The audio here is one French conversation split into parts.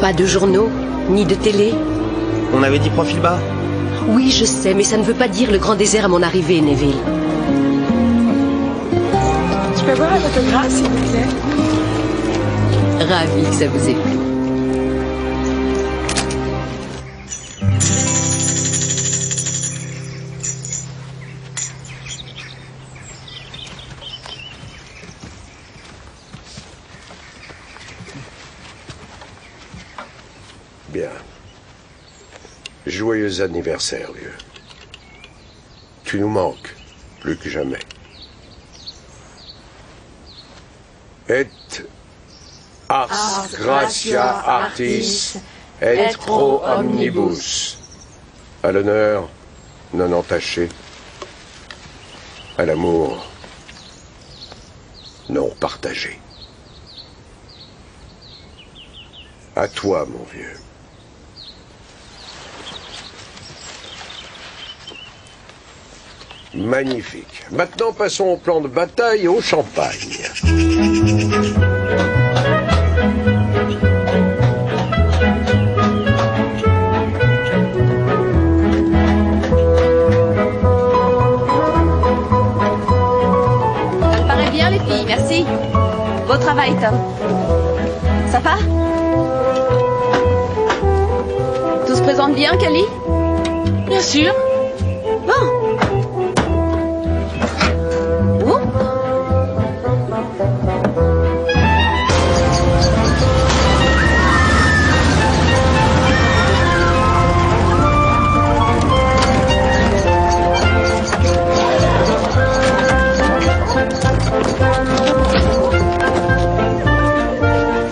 Pas de journaux, ni de télé. On avait dit profil bas. Oui, je sais, mais ça ne veut pas dire le grand désert à mon arrivée, Neville. Je peux avoir un autographe, s'il vous plaît? Ravi que ça vous ait plu. Bien. Joyeux anniversaire, vieux. Tu nous manques, plus que jamais. Et ars gratia artis et pro omnibus. À l'honneur, non entaché. À l'amour, non partagé. À toi, mon vieux. Magnifique. Maintenant, passons au plan de bataille et au champagne. Ça me paraît bien, les filles, merci. Beau travail, Tom. Ça va? Tout se présente bien, Kelly? Bien sûr. Bon. Oh.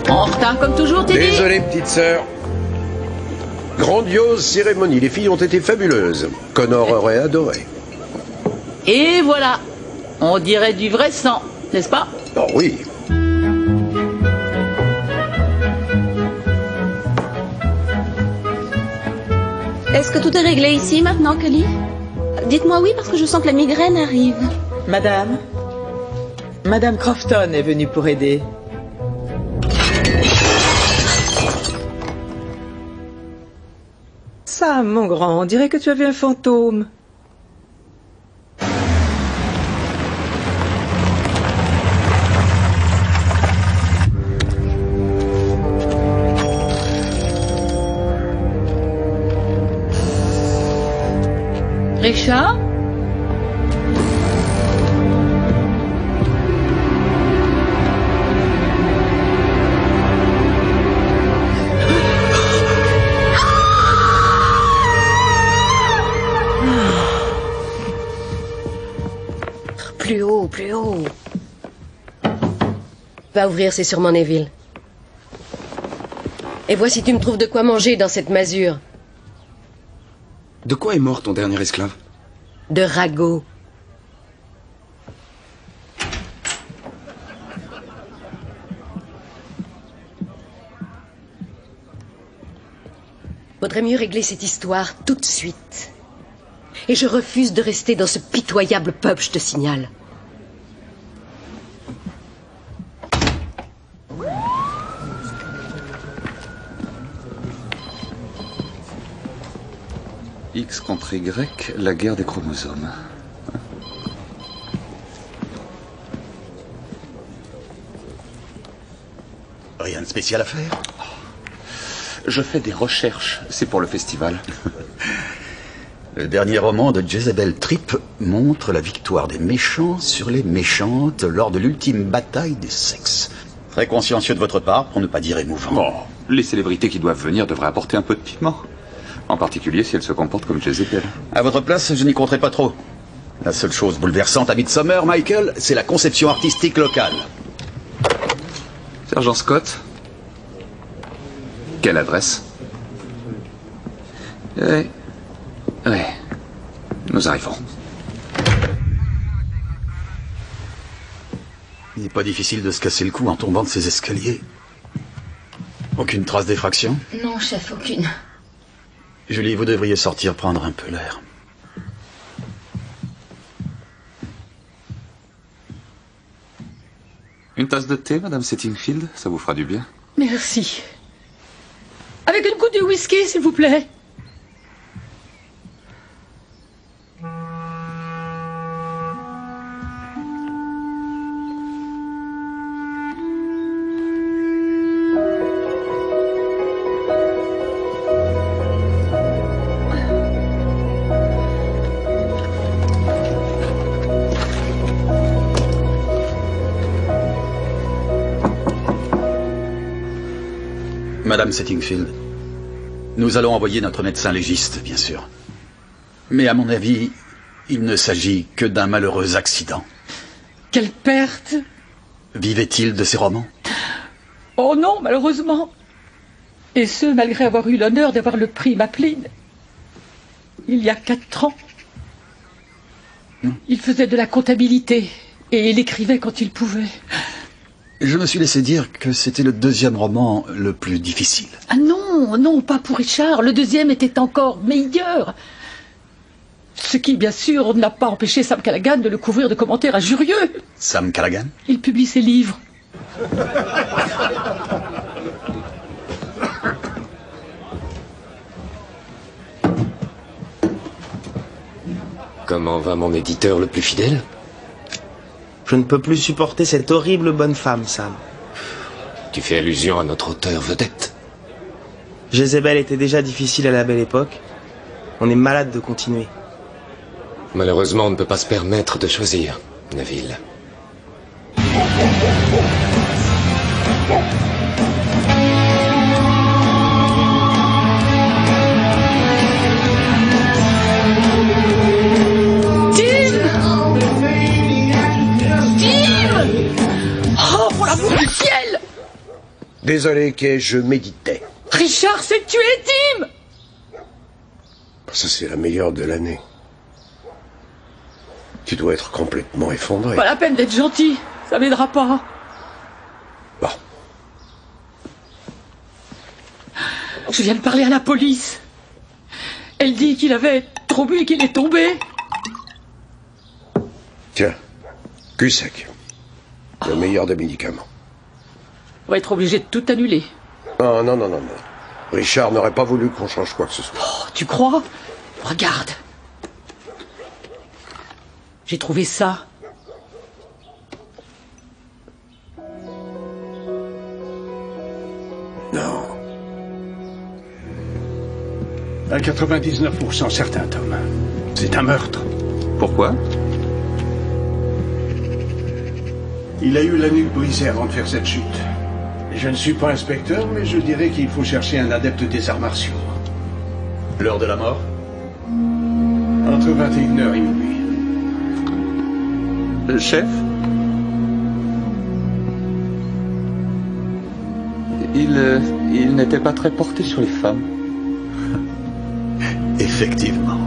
En retard comme toujours, Teddy? Désolé, petite sœur. Grandiose cérémonie. Les filles ont été fabuleuses. Connor aurait adoré. Et voilà. On dirait du vrai sang, n'est-ce pas? Oh oui. Est-ce que tout est réglé ici maintenant, Kelly? Dites-moi oui parce que je sens que la migraine arrive. Madame Crofton est venue pour aider. Ça, mon grand, on dirait que tu avais un fantôme. Richard? Plus haut, plus haut. Va ouvrir, c'est sûrement Neville. Et vois si tu me trouves de quoi manger dans cette masure. De quoi est mort ton dernier esclave? De ragots. Vaudrait mieux régler cette histoire tout de suite. Et je refuse de rester dans ce pitoyable pub, je te signale. X contre Y, la guerre des chromosomes. Rien de spécial à faire? Je fais des recherches, c'est pour le festival. Le dernier roman de Jezebel Tripp montre la victoire des méchants sur les méchantes lors de l'ultime bataille des sexes. Très consciencieux de votre part, pour ne pas dire émouvant. Bon, les célébrités qui doivent venir devraient apporter un peu de piment. En particulier si elles se comportent comme Jezebel. À votre place, je n'y compterai pas trop. La seule chose bouleversante à Midsommar, Michael, c'est la conception artistique locale. Sergent Scott? Quelle adresse? Oui. Nous arrivons. Il n'est pas difficile de se casser le cou en tombant de ces escaliers. Aucune trace d'effraction? Non, chef, aucune. Julie, vous devriez sortir prendre un peu l'air. Une tasse de thé, Madame Settingfield? Ça vous fera du bien. Merci. Avec une goutte de whisky, s'il vous plaît. Madame Settingfield, nous allons envoyer notre médecin légiste, bien sûr. Mais à mon avis, il ne s'agit que d'un malheureux accident. Quelle perte! Vivait-il de ses romans? Oh non, malheureusement. Et ce, malgré avoir eu l'honneur d'avoir le prix Maplin. Il y a 4 ans. Il faisait de la comptabilité et il écrivait quand il pouvait. Je me suis laissé dire que c'était le 2e roman le plus difficile. Ah non, non, pas pour Richard. Le 2e était encore meilleur. Ce qui, bien sûr, n'a pas empêché Sam Callaghan de le couvrir de commentaires injurieux. Sam Callaghan? Il publie ses livres. Comment va mon éditeur le plus fidèle? Je ne peux plus supporter cette horrible bonne femme, Sam. Tu fais allusion à notre auteur vedette. Jézabel était déjà difficile à la belle époque. On est malade de continuer. Malheureusement, on ne peut pas se permettre de choisir, Neville. Désolé, Kay, je méditais. Richard s'est tué, Tim! Ça, c'est la meilleure de l'année. Tu dois être complètement effondré. Pas la peine d'être gentil, ça m'aidera pas. Bon. Je viens de parler à la police. Elle dit qu'il avait trop bu et qu'il est tombé. Tiens, cul sec. Le meilleur des médicaments. On va être obligé de tout annuler. Non, non, non, non, non. Richard n'aurait pas voulu qu'on change quoi que ce soit. Oh, tu crois? Regarde. J'ai trouvé ça. Non. À 99% certain, Tom. C'est un meurtre. Pourquoi? Il a eu la nuque brisée avant de faire cette chute. Je ne suis pas inspecteur, mais je dirais qu'il faut chercher un adepte des arts martiaux. L'heure de la mort? Entre 21h et minuit. Chef? Il n'était pas très porté sur les femmes. Effectivement.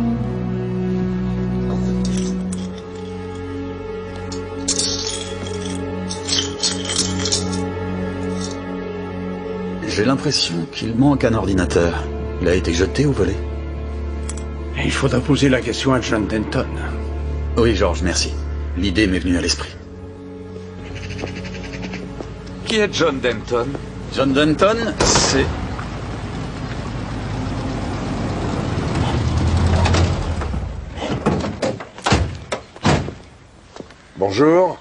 J'ai l'impression qu'il manque un ordinateur. Il a été jeté ou volé? Il faudra poser la question à John Denton. Oui, George, merci. L'idée m'est venue à l'esprit. Qui est John Denton? John Denton, c'est... Bonjour.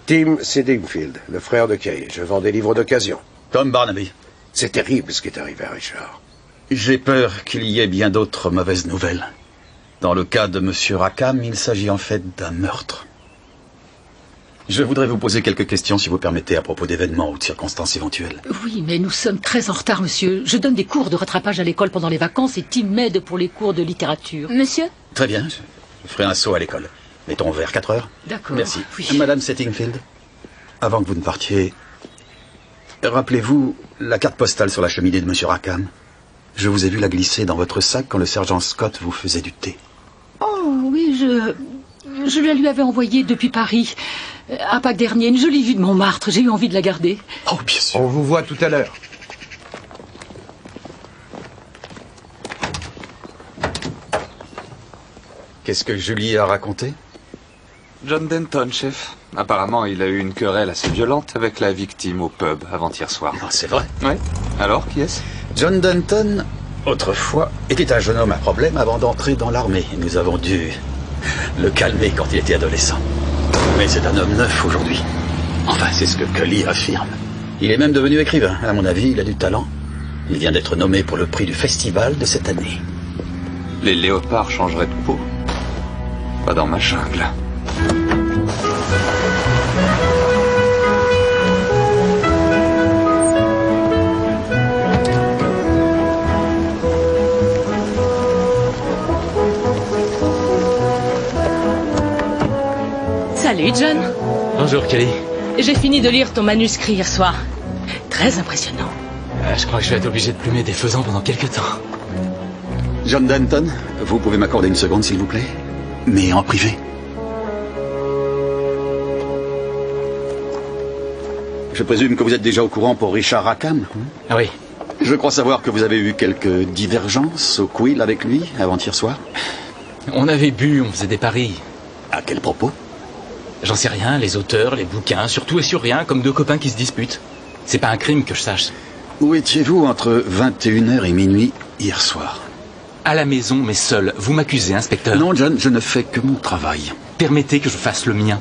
Tim Settingfield, le frère de Kay. Je vends des livres d'occasion. Tom Barnaby. C'est terrible ce qui est arrivé à Richard. J'ai peur qu'il y ait bien d'autres mauvaises nouvelles. Dans le cas de Monsieur Rackham, il s'agit en fait d'un meurtre. Je voudrais vous poser quelques questions, si vous permettez, à propos d'événements ou de circonstances éventuelles. Oui, mais nous sommes très en retard, monsieur. Je donne des cours de rattrapage à l'école pendant les vacances et Tim m'aide pour les cours de littérature. Monsieur? Très bien, je ferai un saut à l'école. Mettons vers 4 heures. D'accord. Merci. Oui. Madame Settingfield, avant que vous ne partiez, rappelez-vous la carte postale sur la cheminée de Monsieur Rackham? Je vous ai vu la glisser dans votre sac quand le sergent Scott vous faisait du thé. Oh, oui, je la lui avais envoyée depuis Paris. À Pâques dernier, une jolie vue de Montmartre. J'ai eu envie de la garder. Oh, bien sûr. On vous voit tout à l'heure. Qu'est-ce que Julie a raconté? John Denton, chef. Apparemment, il a eu une querelle assez violente avec la victime au pub avant-hier soir. Non, c'est vrai. Oui. Alors, qui est-ce? John Denton, autrefois, était un jeune homme à problème avant d'entrer dans l'armée. Nous avons dû le calmer quand il était adolescent. Mais c'est un homme neuf aujourd'hui. Enfin, c'est ce que Cully affirme. Il est même devenu écrivain. À mon avis, il a du talent. Il vient d'être nommé pour le prix du festival de cette année. Les léopards changeraient de peau. Pas dans ma jungle. Salut, John. Bonjour, Kelly. J'ai fini de lire ton manuscrit hier soir. Très impressionnant. Je crois que je vais être obligé de plumer des faisans pendant quelques temps. John Denton, vous pouvez m'accorder une seconde, s'il vous plaît? Mais en privé. Je présume que vous êtes déjà au courant pour Richard Rackham? Ah oui. Je crois savoir que vous avez eu quelques divergences au Quill avec lui avant-hier soir. On avait bu, on faisait des paris. À quel propos? J'en sais rien, les auteurs, les bouquins, sur tout et sur rien, comme deux copains qui se disputent. C'est pas un crime que je sache. Où étiez-vous entre 21h et minuit hier soir? À la maison, mais seul. Vous m'accusez, inspecteur? Non, John, je ne fais que mon travail. Permettez que je fasse le mien.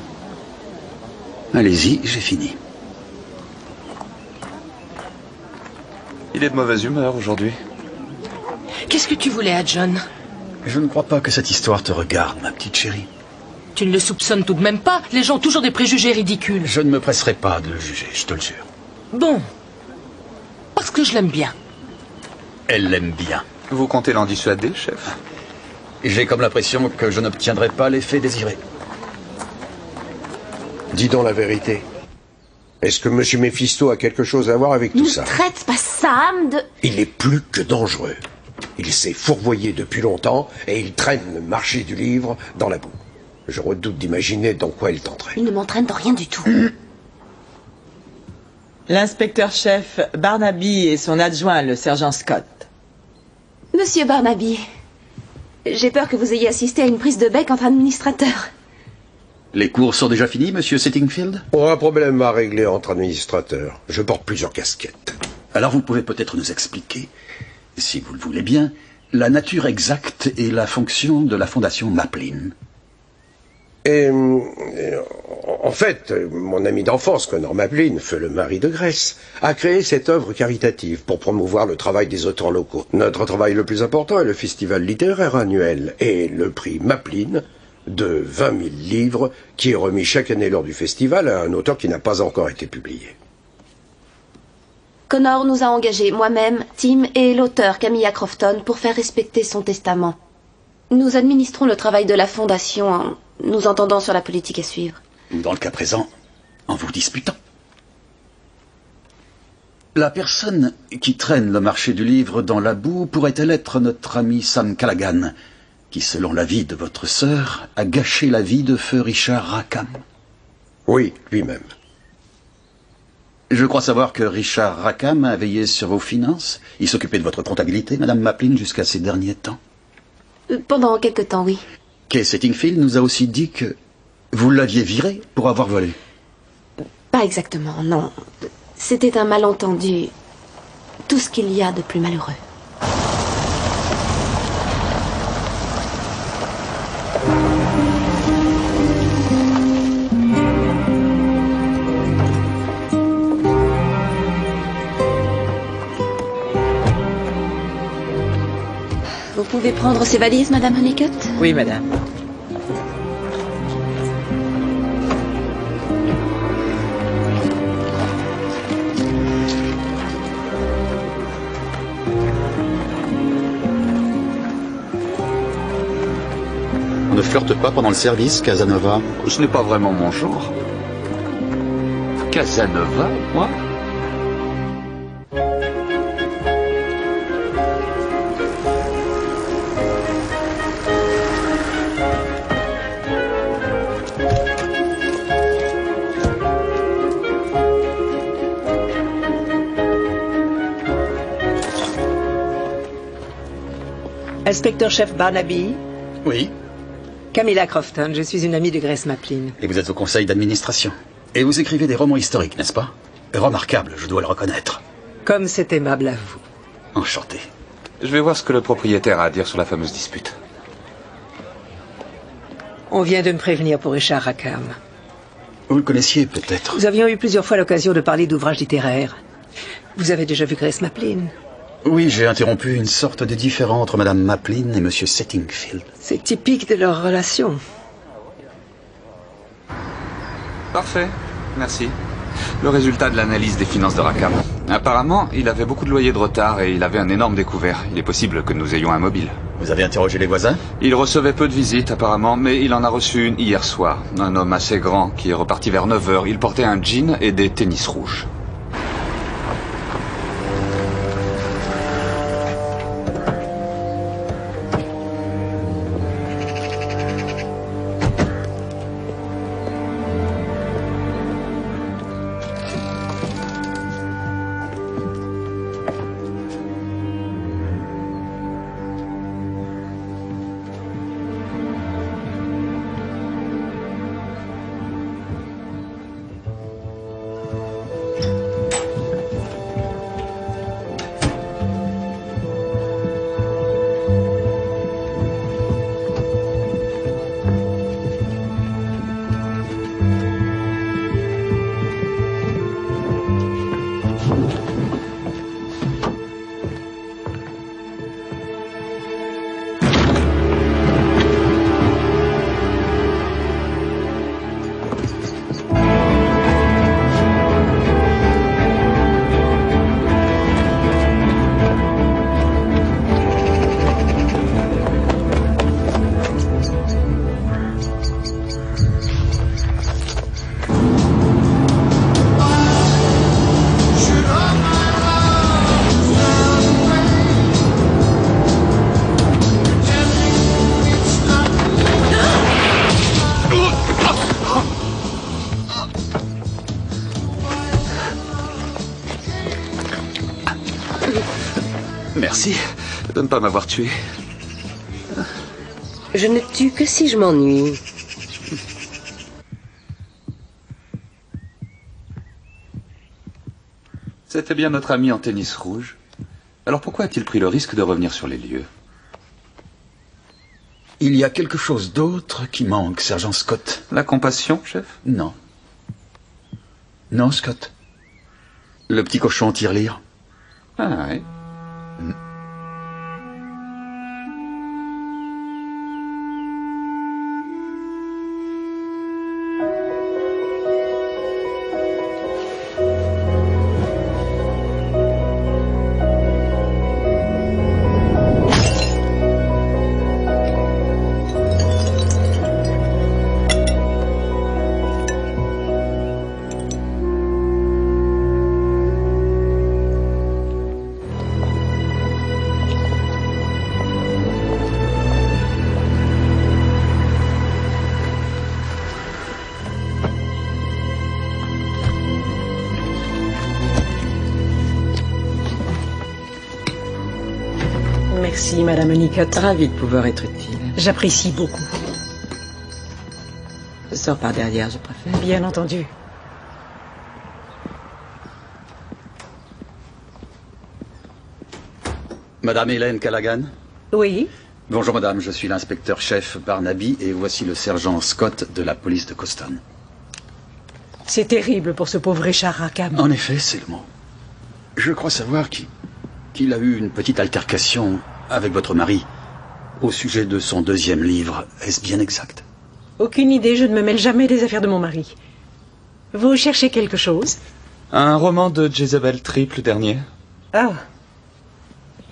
Allez-y, j'ai fini. Il est de mauvaise humeur aujourd'hui. Qu'est-ce que tu voulais à John? Je ne crois pas que cette histoire te regarde, ma petite chérie. Tu ne le soupçonnes tout de même pas. Les gens ont toujours des préjugés ridicules. Je ne me presserai pas de le juger, je te le jure. Bon. Parce que je l'aime bien. Elle l'aime bien. Vous comptez l'en dissuader, chef? J'ai comme l'impression que je n'obtiendrai pas l'effet désiré. Dis donc la vérité. Est-ce que M. Mephisto a quelque chose à voir avec tout ça? Ne traite pas Sam de... Il est plus que dangereux. Il s'est fourvoyé depuis longtemps et il traîne le marché du livre dans la boue. Je redoute d'imaginer dans quoi il tenterait. Il ne m'entraîne dans rien du tout. L'inspecteur-chef Barnaby et son adjoint, le sergent Scott. Monsieur Barnaby, j'ai peur que vous ayez assisté à une prise de bec entre administrateurs. Les cours sont déjà finis, monsieur Settingfield? On a un problème à régler entre administrateurs. Je porte plusieurs casquettes. Alors vous pouvez peut-être nous expliquer, si vous le voulez bien, la nature exacte et la fonction de la fondation Maplin. En fait, mon ami d'enfance, Connor Maplin, feu le mari de Grace, a créé cette œuvre caritative pour promouvoir le travail des auteurs locaux. Notre travail le plus important est le festival littéraire annuel et le prix Maplin de 20 000 livres qui est remis chaque année lors du festival à un auteur qui n'a pas encore été publié. Connor nous a engagés, moi-même, Tim et l'auteur Camilla Crofton, pour faire respecter son testament. Nous administrons le travail de la fondation en nous entendant sur la politique à suivre. Dans le cas présent, en vous disputant. La personne qui traîne le marché du livre dans la boue pourrait-elle être notre ami Sam Callaghan, qui, selon l'avis de votre sœur, a gâché la vie de feu Richard Rackham? Oui, lui-même. Je crois savoir que Richard Rackham a veillé sur vos finances. Il s'occupait de votre comptabilité, Madame Maplin, jusqu'à ces derniers temps. Pendant quelque temps, oui. Kay Settingfield nous a aussi dit que vous l'aviez viré pour avoir volé. Pas exactement, non. C'était un malentendu. Tout ce qu'il y a de plus malheureux. Vous pouvez prendre ces valises, Madame Honeycutt? Oui, madame. On ne flirte pas pendant le service, Casanova? Ce n'est pas vraiment mon genre. Casanova, moi? Inspecteur-chef Barnaby. Oui. Camilla Crofton, je suis une amie de Grace Maplin. Et vous êtes au conseil d'administration. Et vous écrivez des romans historiques, n'est-ce pas? Remarquable, je dois le reconnaître. Comme c'est aimable à vous. Enchanté. Je vais voir ce que le propriétaire a à dire sur la fameuse dispute. On vient de me prévenir pour Richard Rackham. Vous le connaissiez peut-être? Nous avions eu plusieurs fois l'occasion de parler d'ouvrages littéraires. Vous avez déjà vu Grace Maplin? Oui, j'ai interrompu une sorte de différend entre Madame Maplin et Monsieur Settingfield. C'est typique de leur relation. Parfait, merci. Le résultat de l'analyse des finances de Rackham. Apparemment, il avait beaucoup de loyers de retard et il avait un énorme découvert. Il est possible que nous ayons un mobile. Vous avez interrogé les voisins? Il recevait peu de visites apparemment, mais il en a reçu une hier soir. Un homme assez grand qui est reparti vers 9h. Il portait un jean et des tennis rouges. Merci de ne pas m'avoir tué. Je ne tue que si je m'ennuie. C'était bien notre ami en tennis rouge. Alors pourquoi a-t-il pris le risque de revenir sur les lieux? Il y a quelque chose d'autre qui manque, sergent Scott. La compassion, chef? Non. Non, Scott. Le petit cochon tirelire. Ah oui. Merci, Madame Honeycutt. Ravi de pouvoir être utile. J'apprécie beaucoup. Je sors par derrière, je préfère. Bien entendu. Madame Hélène Callaghan? Oui. Bonjour madame, je suis l'inspecteur-chef Barnaby et voici le sergent Scott de la police de Coston. C'est terrible pour ce pauvre Richard Rackham. En effet, c'est le mot. Je crois savoir qu'il a eu une petite altercation avec votre mari au sujet de son deuxième livre. Est-ce bien exact? Aucune idée, je ne me mêle jamais des affaires de mon mari. Vous cherchez quelque chose? Un roman de Jezebel Tripp, le dernier. Ah.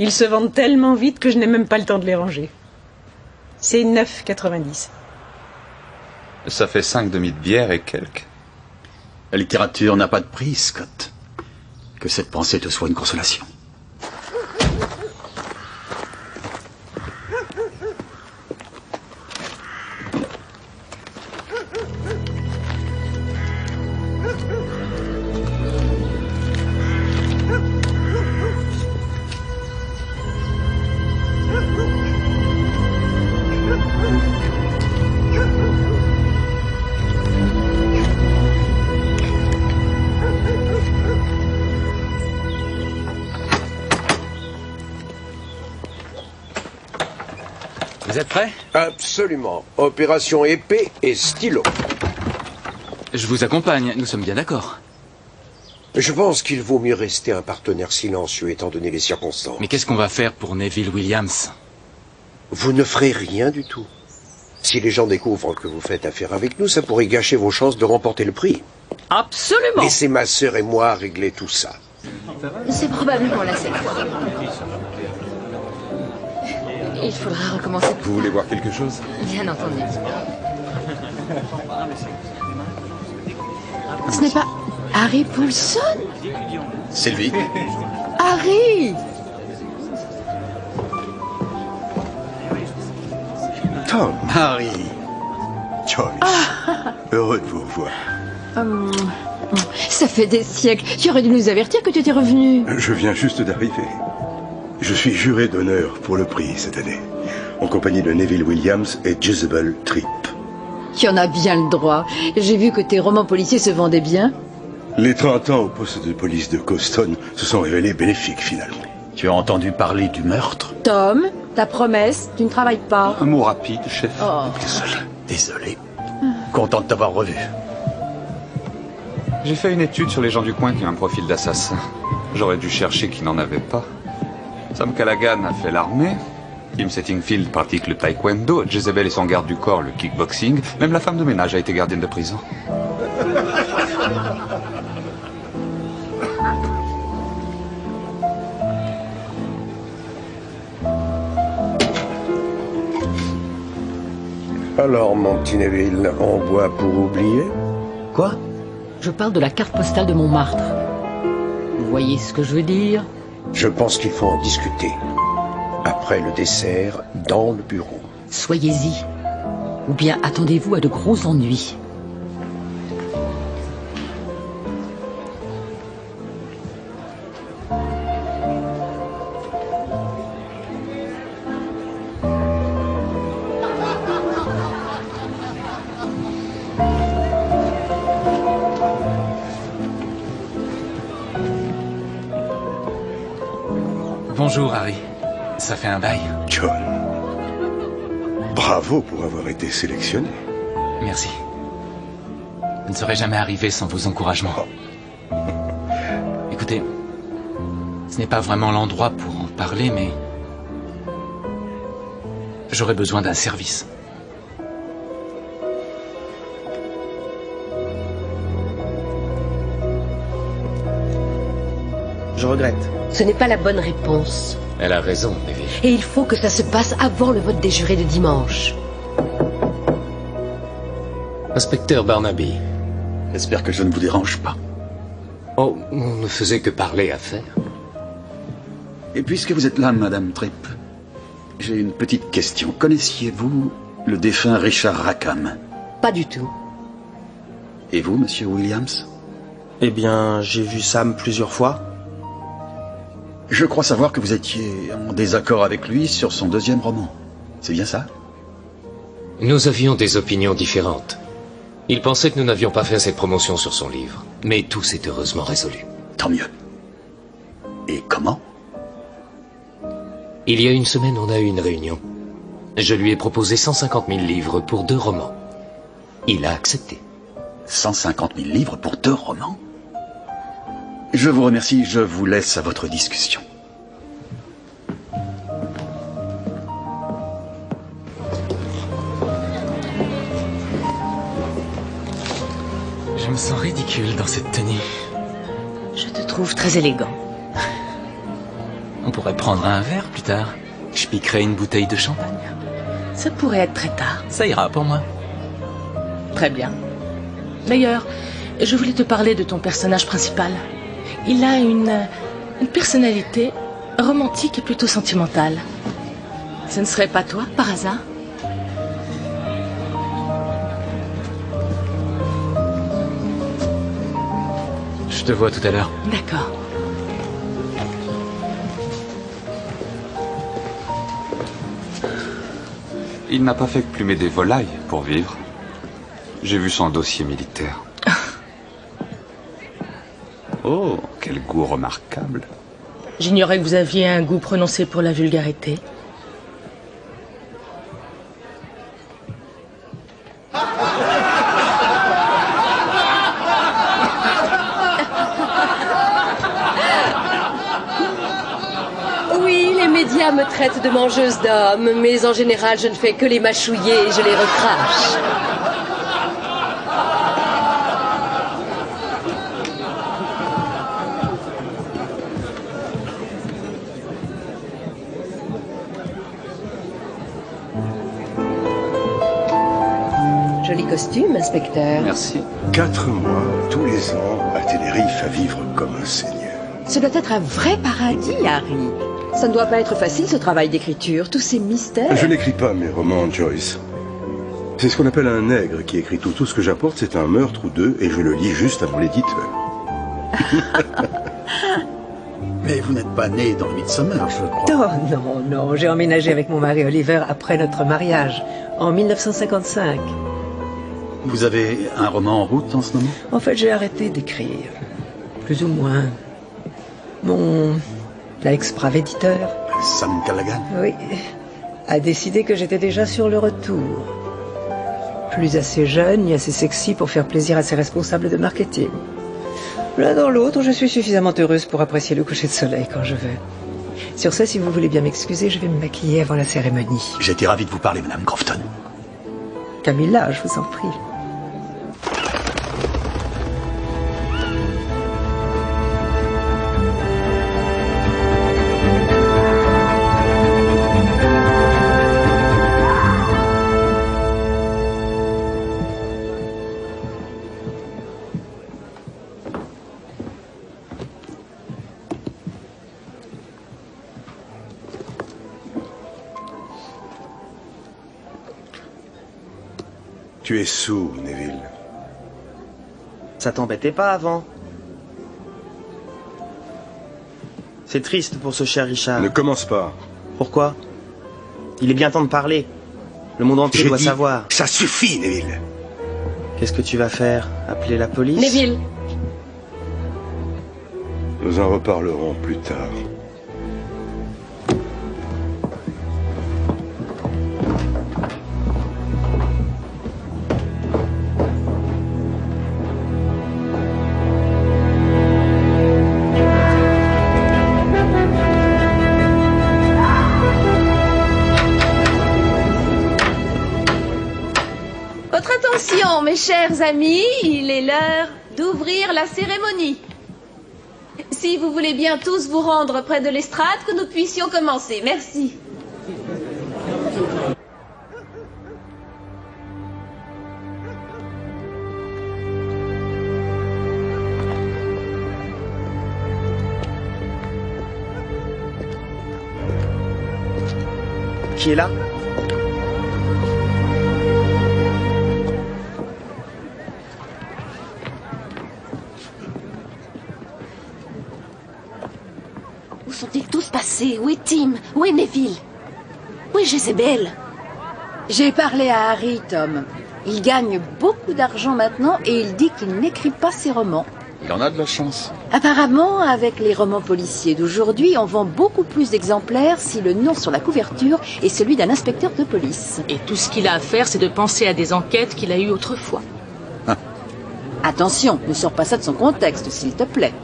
Ils se vendent tellement vite que je n'ai même pas le temps de les ranger. C'est 9,90. Ça fait 5 demi de bière et quelques. La littérature n'a pas de prix, Scott. Que cette pensée te soit une consolation. Vous êtes prêts? Absolument. Opération épée et stylo. Je vous accompagne, nous sommes bien d'accord. Je pense qu'il vaut mieux rester un partenaire silencieux étant donné les circonstances. Mais qu'est-ce qu'on va faire pour Neville Williams? Vous ne ferez rien du tout. Si les gens découvrent que vous faites affaire avec nous, ça pourrait gâcher vos chances de remporter le prix. Absolument. Laissez ma sœur et moi régler tout ça. C'est probablement la seule fois. Il faudra recommencer. Vous voulez voir quelque chose? Bien entendu. Ce n'est pas Harry Poulson? C'est lui. Harry! Tom. Harry. Joyce. Heureux de vous revoir. Ça fait des siècles. Tu aurais dû nous avertir que tu étais revenu. Je viens juste d'arriver. Je suis juré d'honneur pour le prix cette année, en compagnie de Neville Williams et Jezebel Tripp. Tu en as bien le droit. J'ai vu que tes romans policiers se vendaient bien. Les 30 ans au poste de police de Coston se sont révélés bénéfiques finalement. Tu as entendu parler du meurtre? Tom, ta promesse, tu ne travailles pas. Un mot rapide, chef. Oh. Désolé. Content de t'avoir revu. J'ai fait une étude sur les gens du coin qui ont un profil d'assassin. J'aurais dû chercher qui n'en avait pas. Sam Callaghan a fait l'armée. Tim Settingfield pratique le taekwondo. Jezebel et son garde du corps le kickboxing. Même la femme de ménage a été gardienne de prison. Alors, mon petit Neville, on boit pour oublier? Quoi? Je parle de la carte postale de Montmartre. Vous voyez ce que je veux dire? Je pense qu'il faut en discuter. Après le dessert, dans le bureau. Soyez-y. Ou bien attendez-vous à de gros ennuis. Bonjour, Harry. Ça fait un bail. John. Bravo pour avoir été sélectionné. Merci. Je ne serais jamais arrivé sans vos encouragements. Écoutez, ce n'est pas vraiment l'endroit pour en parler, mais j'aurais besoin d'un service. Je regrette. Ce n'est pas la bonne réponse. Elle a raison, Neville. Et il faut que ça se passe avant le vote des jurés de dimanche. Inspecteur Barnaby. J'espère que je ne vous dérange pas. Oh, on ne faisait que parler affaires. Et puisque vous êtes là, Madame Tripp, j'ai une petite question. Connaissiez-vous le défunt Richard Rackham? Pas du tout. Et vous, Monsieur Williams? Eh bien, j'ai vu Sam plusieurs fois. Je crois savoir que vous étiez en désaccord avec lui sur son deuxième roman. C'est bien ça? Nous avions des opinions différentes. Il pensait que nous n'avions pas fait assez de promotion sur son livre. Mais tout s'est heureusement résolu. Tant mieux. Et comment? Il y a une semaine, on a eu une réunion. Je lui ai proposé 150 000 livres pour 2 romans. Il a accepté. 150 000 livres pour 2 romans? Je vous remercie, je vous laisse à votre discussion. Je me sens ridicule dans cette tenue. Je te trouve très élégant. On pourrait prendre un verre plus tard. Je piquerai une bouteille de champagne. Ça pourrait être très tard. Ça ira pour moi. Très bien. D'ailleurs, je voulais te parler de ton personnage principal. Il a une personnalité romantique et plutôt sentimentale. Ce ne serait pas toi, par hasard? Je te vois tout à l'heure. D'accord. Il n'a pas fait que plumer des volailles pour vivre. J'ai vu son dossier militaire. Oh, quel goût remarquable. J'ignorais que vous aviez un goût prononcé pour la vulgarité. médias me traitent de mangeuse d'hommes, mais en général, je ne fais que les mâchouiller et je les recrache. Joli costume, inspecteur. Merci. 4 mois, tous les ans, à Tenerife, à vivre comme un seigneur. Ce doit être un vrai paradis, Harry. Ça ne doit pas être facile, ce travail d'écriture, tous ces mystères. Je n'écris pas mes romans, Joyce. C'est ce qu'on appelle un nègre qui écrit tout. Tout ce que j'apporte, c'est un meurtre ou deux, et je le lis juste avant l'éditeur. Mais vous n'êtes pas né dans le Midsommar, je crois. Oh non, non, j'ai emménagé avec mon mari Oliver après notre mariage, en 1955. Vous avez un roman en route en ce moment? En fait, j'ai arrêté d'écrire, plus ou moins. Mon ex-brave éditeur, Sam Callaghan? oui, a décidé que j'étais déjà sur le retour. Plus assez jeune ni assez sexy pour faire plaisir à ses responsables de marketing. L'un dans l'autre, je suis suffisamment heureuse pour apprécier le coucher de soleil quand je veux. Sur ce, si vous voulez bien m'excuser, je vais me maquiller avant la cérémonie. J'ai été ravi de vous parler, Madame Crofton. Camilla, je vous en prie. Tu es sourd, Neville. Ça t'embêtait pas avant? C'est triste pour ce cher Richard. Ne commence pas. Pourquoi? Il est bien temps de parler. Le monde entier doit savoir. Ça suffit, Neville. Qu'est-ce que tu vas faire? Appeler la police? Neville! Nous en reparlerons plus tard. Votre attention, mes chers amis, il est l'heure d'ouvrir la cérémonie. Si vous voulez bien tous vous rendre près de l'estrade, que nous puissions commencer. Merci. Qui est là? Où sont-ils tous passés? Où est Tim? Où est Neville? Où est Jézabel? J'ai parlé à Harry, Tom. Il gagne beaucoup d'argent maintenant et il dit qu'il n'écrit pas ses romans. Il en a de la chance. Apparemment, avec les romans policiers d'aujourd'hui, on vend beaucoup plus d'exemplaires si le nom sur la couverture est celui d'un inspecteur de police. Et tout ce qu'il a à faire, c'est de penser à des enquêtes qu'il a eues autrefois. Attention, ne sors pas ça de son contexte, s'il te plaît.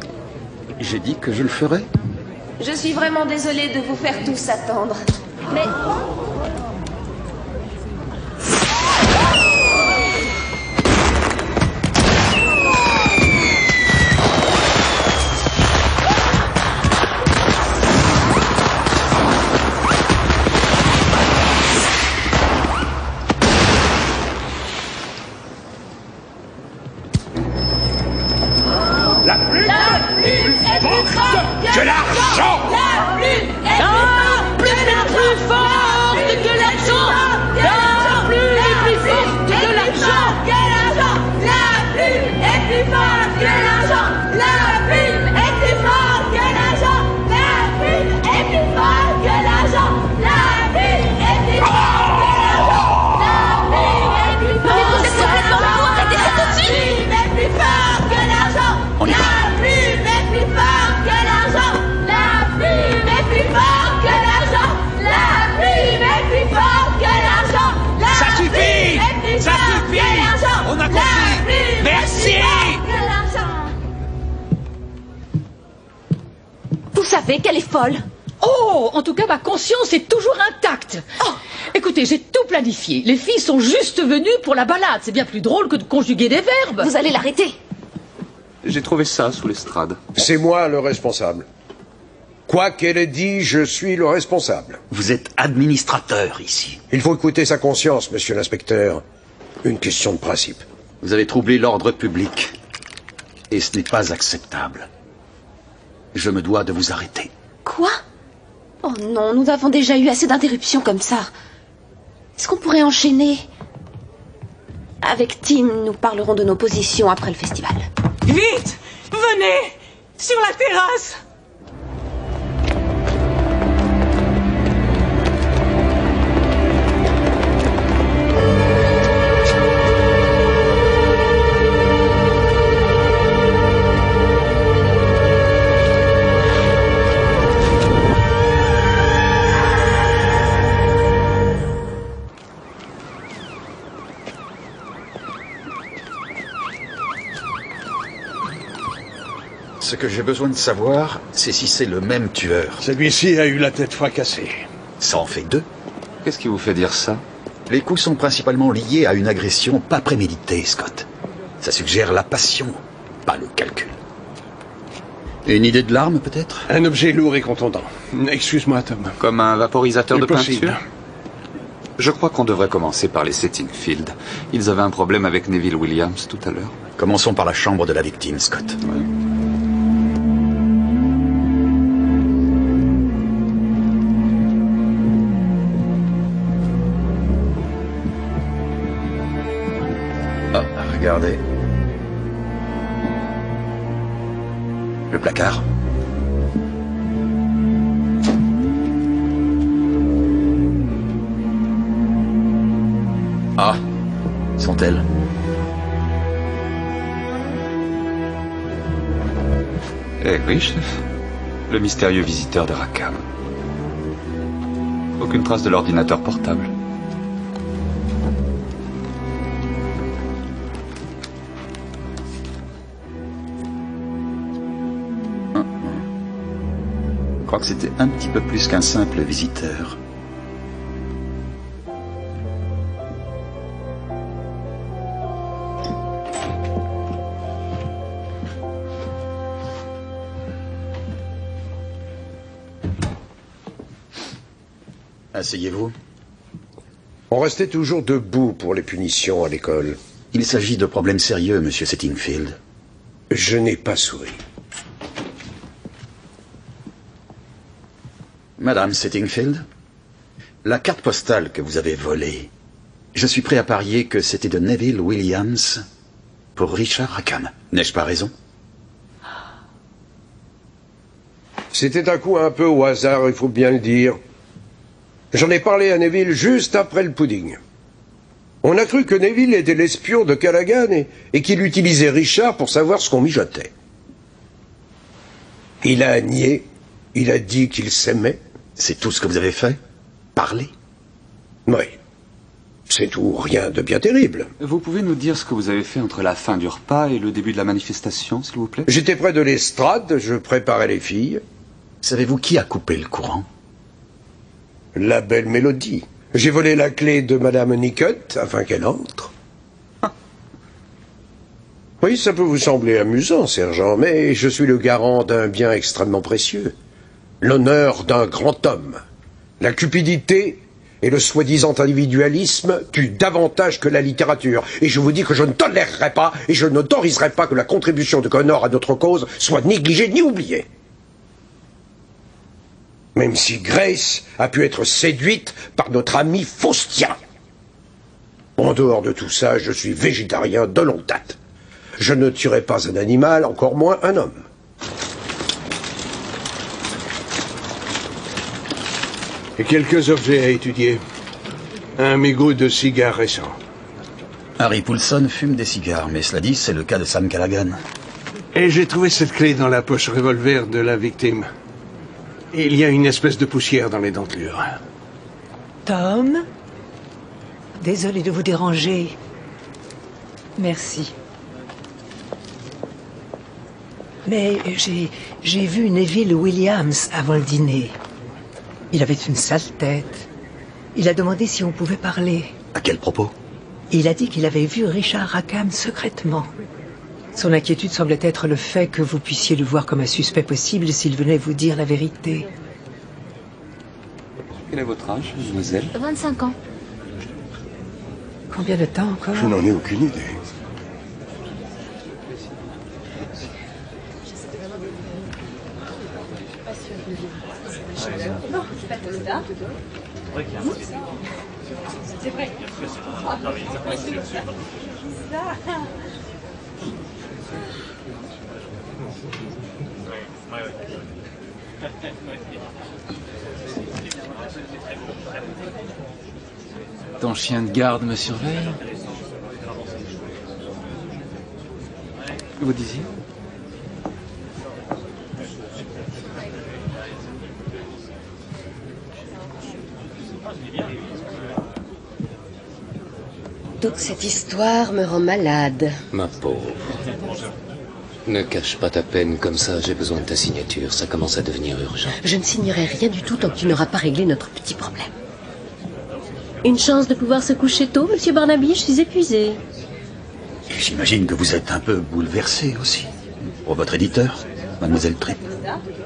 J'ai dit que je le ferais. Je suis vraiment désolée de vous faire tous attendre. Mais... La plume est plus forte que l'argent. La plume est plus forte que l'argent. La plume est plus forte que l'argent. La plume est plus forte que l'argent. La plume est plus forte que l'argent. La plume est plus forte que l'argent. La plume est plus forte que l'argent. La plume est plus forte que l'argent. Mais vous êtes complètement fou, arrêtez ça tout de suite. La plume est plus forte que l'argent. La plume est plus forte que l'argent. La plume est plus forte que l'argent. La plume est plus forte que l'argent. Ça suffit. Ça suffit. On a compris. Merci. Vous savez qu'elle est folle. Oh, en tout cas, ma conscience est toujours intacte. Oh. Écoutez, j'ai tout planifié. Les filles sont juste venues pour la balade. C'est bien plus drôle que de conjuguer des verbes. Vous allez l'arrêter. J'ai trouvé ça sous l'estrade. C'est moi le responsable. Quoi qu'elle ait dit, je suis le responsable. Vous êtes administrateur ici. Il faut écouter sa conscience, monsieur l'inspecteur. Une question de principe. Vous avez troublé l'ordre public. Et ce n'est pas acceptable. Je me dois de vous arrêter. Quoi? Oh non, nous avons déjà eu assez d'interruptions comme ça. Est-ce qu'on pourrait enchaîner? Avec Tim, nous parlerons de nos positions après le festival. Vite! Venez! Sur la terrasse! Ce que j'ai besoin de savoir, c'est si c'est le même tueur. Celui-ci a eu la tête fracassée. Ça en fait 2. Qu'est-ce qui vous fait dire ça? Les coups sont principalement liés à une agression pas préméditée, Scott. Ça suggère la passion, pas le calcul. Une idée de l'arme, peut-être? Un objet lourd et contondant. Excuse-moi, Tom. Comme un vaporisateur de Impossible. peinture? Je crois qu'on devrait commencer par les Settingfield. Ils avaient un problème avec Neville Williams tout à l'heure. Commençons par la chambre de la victime, Scott. Ouais. Regardez. Le placard. Ah, sont-elles? Eh oui, chef. Le mystérieux visiteur de Rackham. Aucune trace de l'ordinateur portable. Je crois que c'était un petit peu plus qu'un simple visiteur. Asseyez-vous. On restait toujours debout pour les punitions à l'école. Il s'agit de problèmes sérieux, monsieur Settingfield. Je n'ai pas souri. Madame Settingfield, la carte postale que vous avez volée, je suis prêt à parier que c'était de Neville Williams pour Richard Rackham. N'ai-je pas raison? C'était un coup un peu au hasard, il faut bien le dire. J'en ai parlé à Neville juste après le pudding. On a cru que Neville était l'espion de Callaghan et qu'il utilisait Richard pour savoir ce qu'on mijotait. Il a nié, il a dit qu'il s'aimait. C'est tout ce que vous avez fait? Parler? Oui. C'est tout, rien de bien terrible. Vous pouvez nous dire ce que vous avez fait entre la fin du repas et le début de la manifestation, s'il vous plaît? J'étais près de l'estrade, je préparais les filles. Savez-vous qui a coupé le courant? La belle Mélodie. J'ai volé la clé de Madame Nicotte afin qu'elle entre. Oui, ça peut vous sembler amusant, sergent, mais je suis le garant d'un bien extrêmement précieux. L'honneur d'un grand homme. La cupidité et le soi-disant individualisme tuent davantage que la littérature. Et je vous dis que je ne tolérerai pas et je n'autoriserai pas que la contribution de Connor à notre cause soit négligée ni oubliée. Même si Grace a pu être séduite par notre ami Faustien. En dehors de tout ça, je suis végétarien de longue date. Je ne tuerai pas un animal, encore moins un homme. Et quelques objets à étudier. Un mégot de cigare récent. Harry Poulson fume des cigares, mais cela dit, c'est le cas de Sam Callaghan. Et j'ai trouvé cette clé dans la poche revolver de la victime. Et il y a une espèce de poussière dans les dentelures. Tom? Désolé de vous déranger. Merci. Mais j'ai vu Neville Williams avant le dîner. Il avait une sale tête. Il a demandé si on pouvait parler. À quel propos? Il a dit qu'il avait vu Richard Rackham secrètement. Son inquiétude semblait être le fait que vous puissiez le voir comme un suspect possible s'il venait vous dire la vérité. Quel est votre âge, mademoiselle? 25 ans. Combien de temps encore? Je n'en ai aucune idée. C'est vrai. Ton chien de garde me surveille? Vous disiez? Toute cette histoire me rend malade. Ma pauvre. Ne cache pas ta peine comme ça, j'ai besoin de ta signature. Ça commence à devenir urgent. Je ne signerai rien du tout tant que tu n'auras pas réglé notre petit problème. Une chance de pouvoir se coucher tôt, monsieur Barnaby, je suis épuisée. Et j'imagine que vous êtes un peu bouleversé aussi. Pour votre éditeur, mademoiselle Tripp.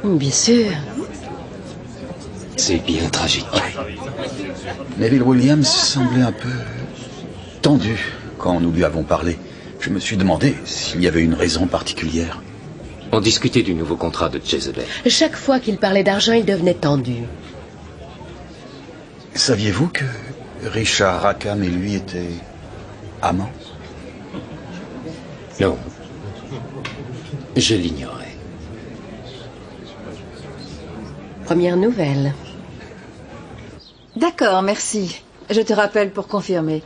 Bien sûr. C'est bien tragique. Neville Williams semblait un peu tendu quand nous lui avons parlé. Je me suis demandé s'il y avait une raison particulière. On discutait du nouveau contrat de Jezebel. Chaque fois qu'il parlait d'argent, il devenait tendu. Saviez-vous que Richard Rackham et lui étaient amants? Non. Je l'ignorais. Première nouvelle. D'accord, merci. Je te rappelle pour confirmer.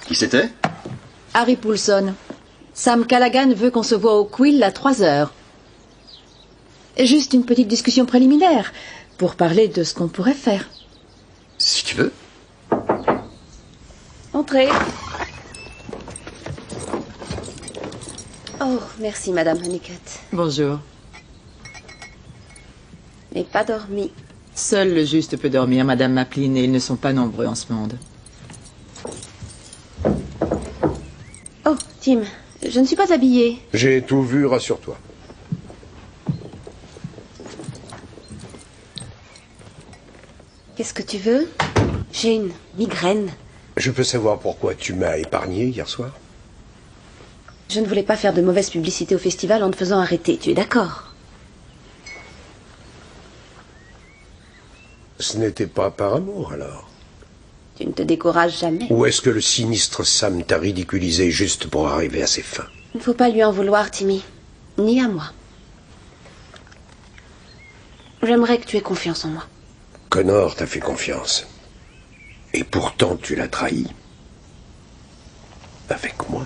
Qui c'était? Harry Poulson. Sam Callaghan veut qu'on se voit au Quill à 3 heures. Juste une petite discussion préliminaire pour parler de ce qu'on pourrait faire. Si tu veux. Entrez. Oh, merci, Madame Honeycutt. Bonjour. Je n'ai pas dormi. Seul le juste peut dormir, Madame Maplin, et ils ne sont pas nombreux en ce monde. Oh, Tim, je ne suis pas habillée. J'ai tout vu, rassure-toi. Qu'est-ce que tu veux? J'ai une migraine. Je peux savoir pourquoi tu m'as épargné hier soir? Je ne voulais pas faire de mauvaise publicité au festival en te faisant arrêter, tu es d'accord? Ce n'était pas par amour, alors? Tu ne te décourages jamais. Ou est-ce que le sinistre Sam t'a ridiculisé juste pour arriver à ses fins? Il ne faut pas lui en vouloir, Timmy. Ni à moi. J'aimerais que tu aies confiance en moi. Connor t'a fait confiance. Et pourtant, tu l'as trahi. Avec moi.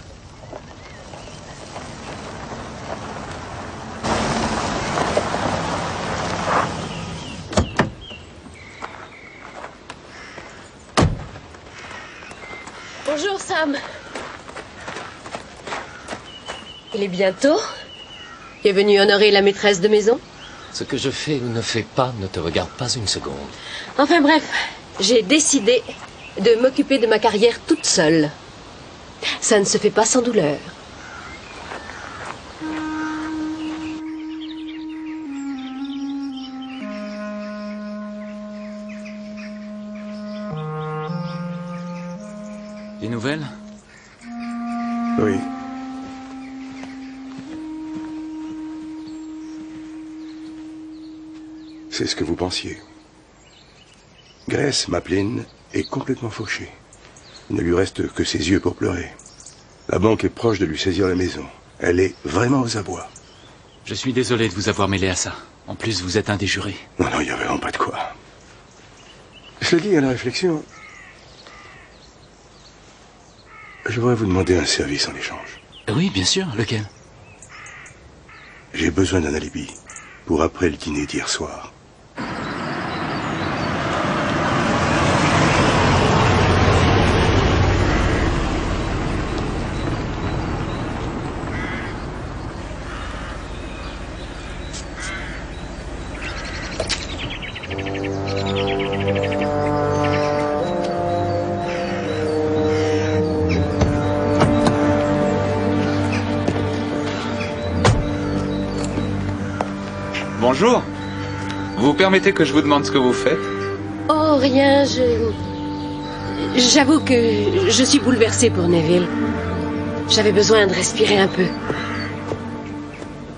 Bonjour, Sam. Il est bientôt. Tu es venu honorer la maîtresse de maison? Ce que je fais ou ne fais pas ne te regarde pas une seconde. Enfin bref, j'ai décidé de m'occuper de ma carrière toute seule. Ça ne se fait pas sans douleur. Des nouvelles? Oui. C'est ce que vous pensiez. Grace Maplin est complètement fauchée. Il ne lui reste que ses yeux pour pleurer. La banque est proche de lui saisir la maison. Elle est vraiment aux abois. Je suis désolé de vous avoir mêlé à ça. En plus, vous êtes un des jurés. Non, il n'y avait vraiment pas de quoi. Je le dis à la réflexion. Je voudrais vous demander un service en échange. Oui, bien sûr. Lequel? J'ai besoin d'un alibi pour après le dîner d'hier soir. Bonjour. Vous permettez que je vous demande ce que vous faites? Oh, rien, J'avoue que je suis bouleversée pour Neville. J'avais besoin de respirer un peu.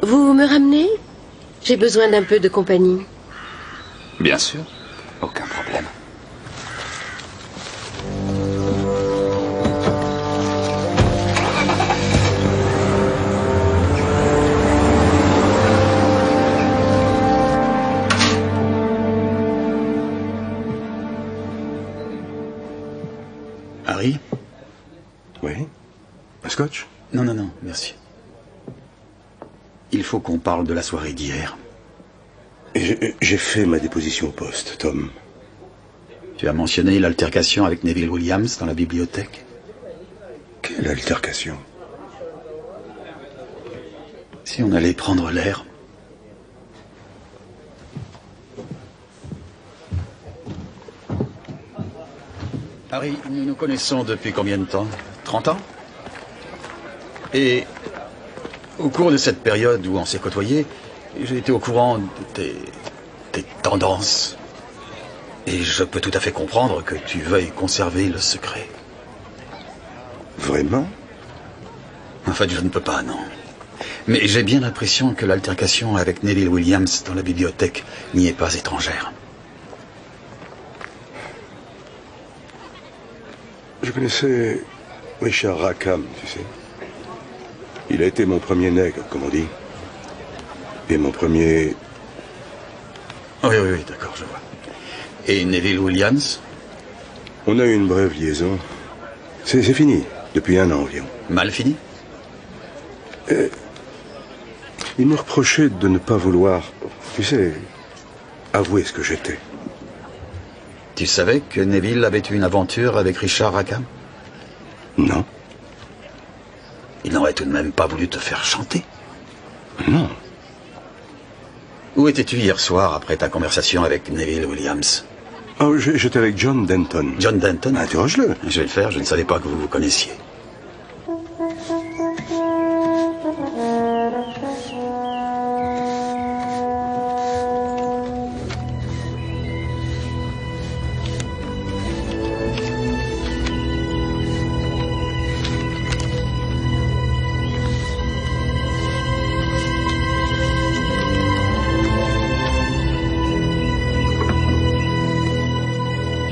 Vous me ramenez? J'ai besoin d'un peu de compagnie. Bien sûr. Aucun problème. Harry? Oui? Un scotch? Non, non, non, merci. Il faut qu'on parle de la soirée d'hier. J'ai fait ma déposition au poste, Tom. Tu as mentionné l'altercation avec Neville Williams dans la bibliothèque. Quelle altercation? Si on allait prendre l'air. Harry, nous nous connaissons depuis combien de temps? 30 ans? Et au cours de cette période où on s'est côtoyés, j'ai été au courant de tes tendances. Et je peux tout à fait comprendre que tu veuilles conserver le secret. Vraiment? En fait, je ne peux pas, non. Mais j'ai bien l'impression que l'altercation avec Neville Williams dans la bibliothèque n'y est pas étrangère. Je connaissais Richard Rackham, tu sais. Il a été mon premier nègre, comme on dit. Et mon premier... Oui, oui, oui, d'accord, je vois. Et Neville Williams? On a eu une brève liaison. C'est fini, depuis 1 an environ. Mal fini? Il me reprochait de ne pas vouloir, tu sais, avouer ce que j'étais. Tu savais que Neville avait eu une aventure avec Richard Rackham? Non. Il n'aurait tout de même pas voulu te faire chanter? Non. Où étais-tu hier soir après ta conversation avec Neville Williams? Oh, j'étais avec John Denton. John Denton? Interroge-le. Je vais le faire, je ne savais pas que vous vous connaissiez.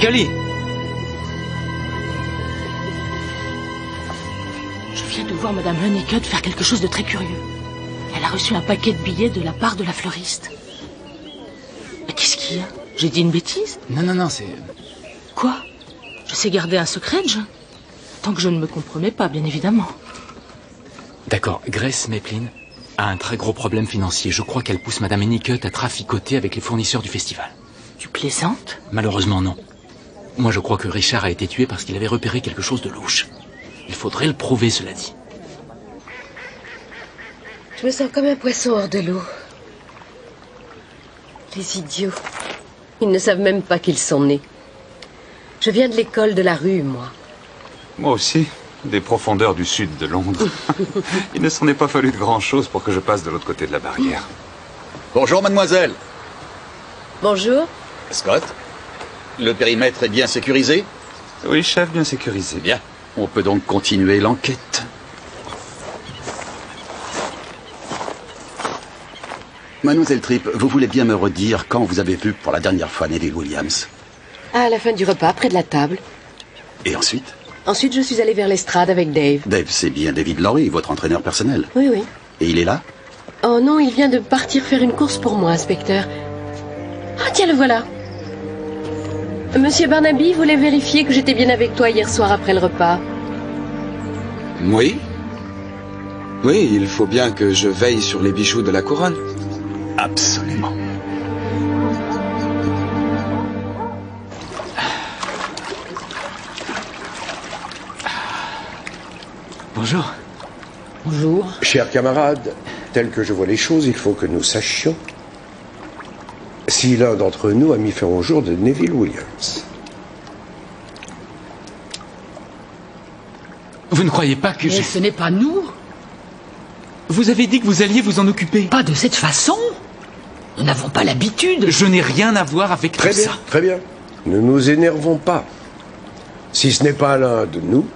Cully! Je viens de voir Madame Honeycutt faire quelque chose de très curieux. Elle a reçu un paquet de billets de la part de la fleuriste. Mais qu'est-ce qu'il y a? J'ai dit une bêtise? Non, non, non, c'est... Quoi? Je sais garder un secret, John? Tant que je ne me compromets pas, bien évidemment. D'accord, Grace Maplin a un très gros problème financier. Je crois qu'elle pousse Madame Honeycutt à traficoter avec les fournisseurs du festival. Tu plaisantes? Malheureusement, non. Moi, je crois que Richard a été tué parce qu'il avait repéré quelque chose de louche. Il faudrait le prouver, cela dit. Je me sens comme un poisson hors de l'eau. Les idiots. Ils ne savent même pas qu'ils sont nés. Je viens de l'école de la rue, moi. Moi aussi, des profondeurs du sud de Londres. Il ne s'en est pas fallu de grand-chose pour que je passe de l'autre côté de la barrière. Bonjour, mademoiselle. Bonjour. Scott, le périmètre est bien sécurisé? Oui, chef, bien sécurisé. Bien. On peut donc continuer l'enquête. Mademoiselle Tripp, vous voulez bien me redire quand vous avez vu pour la dernière fois Neville Williams? À la fin du repas, près de la table. Et ensuite? Ensuite, je suis allée vers l'estrade avec Dave. Dave, c'est bien David Lowry, votre entraîneur personnel. Oui, oui. Et il est là? Oh non, il vient de partir faire une course pour moi, inspecteur. Ah, tiens, le voilà. Monsieur Barnaby voulait vérifier que j'étais bien avec toi hier soir après le repas. Oui. Oui, il faut bien que je veille sur les bijoux de la couronne. Absolument. Bonjour. Bonjour. Chers camarades, tel que je vois les choses, il faut que nous sachions si l'un d'entre nous a mis fin au jour de Neville Williams. Vous ne croyez pas que Mais ce n'est pas nous. Vous avez dit que vous alliez vous en occuper. Pas de cette façon. Nous n'avons pas l'habitude. Je n'ai rien à voir avec tout ça. Très bien. Ne nous énervons pas. Si ce n'est pas l'un de nous,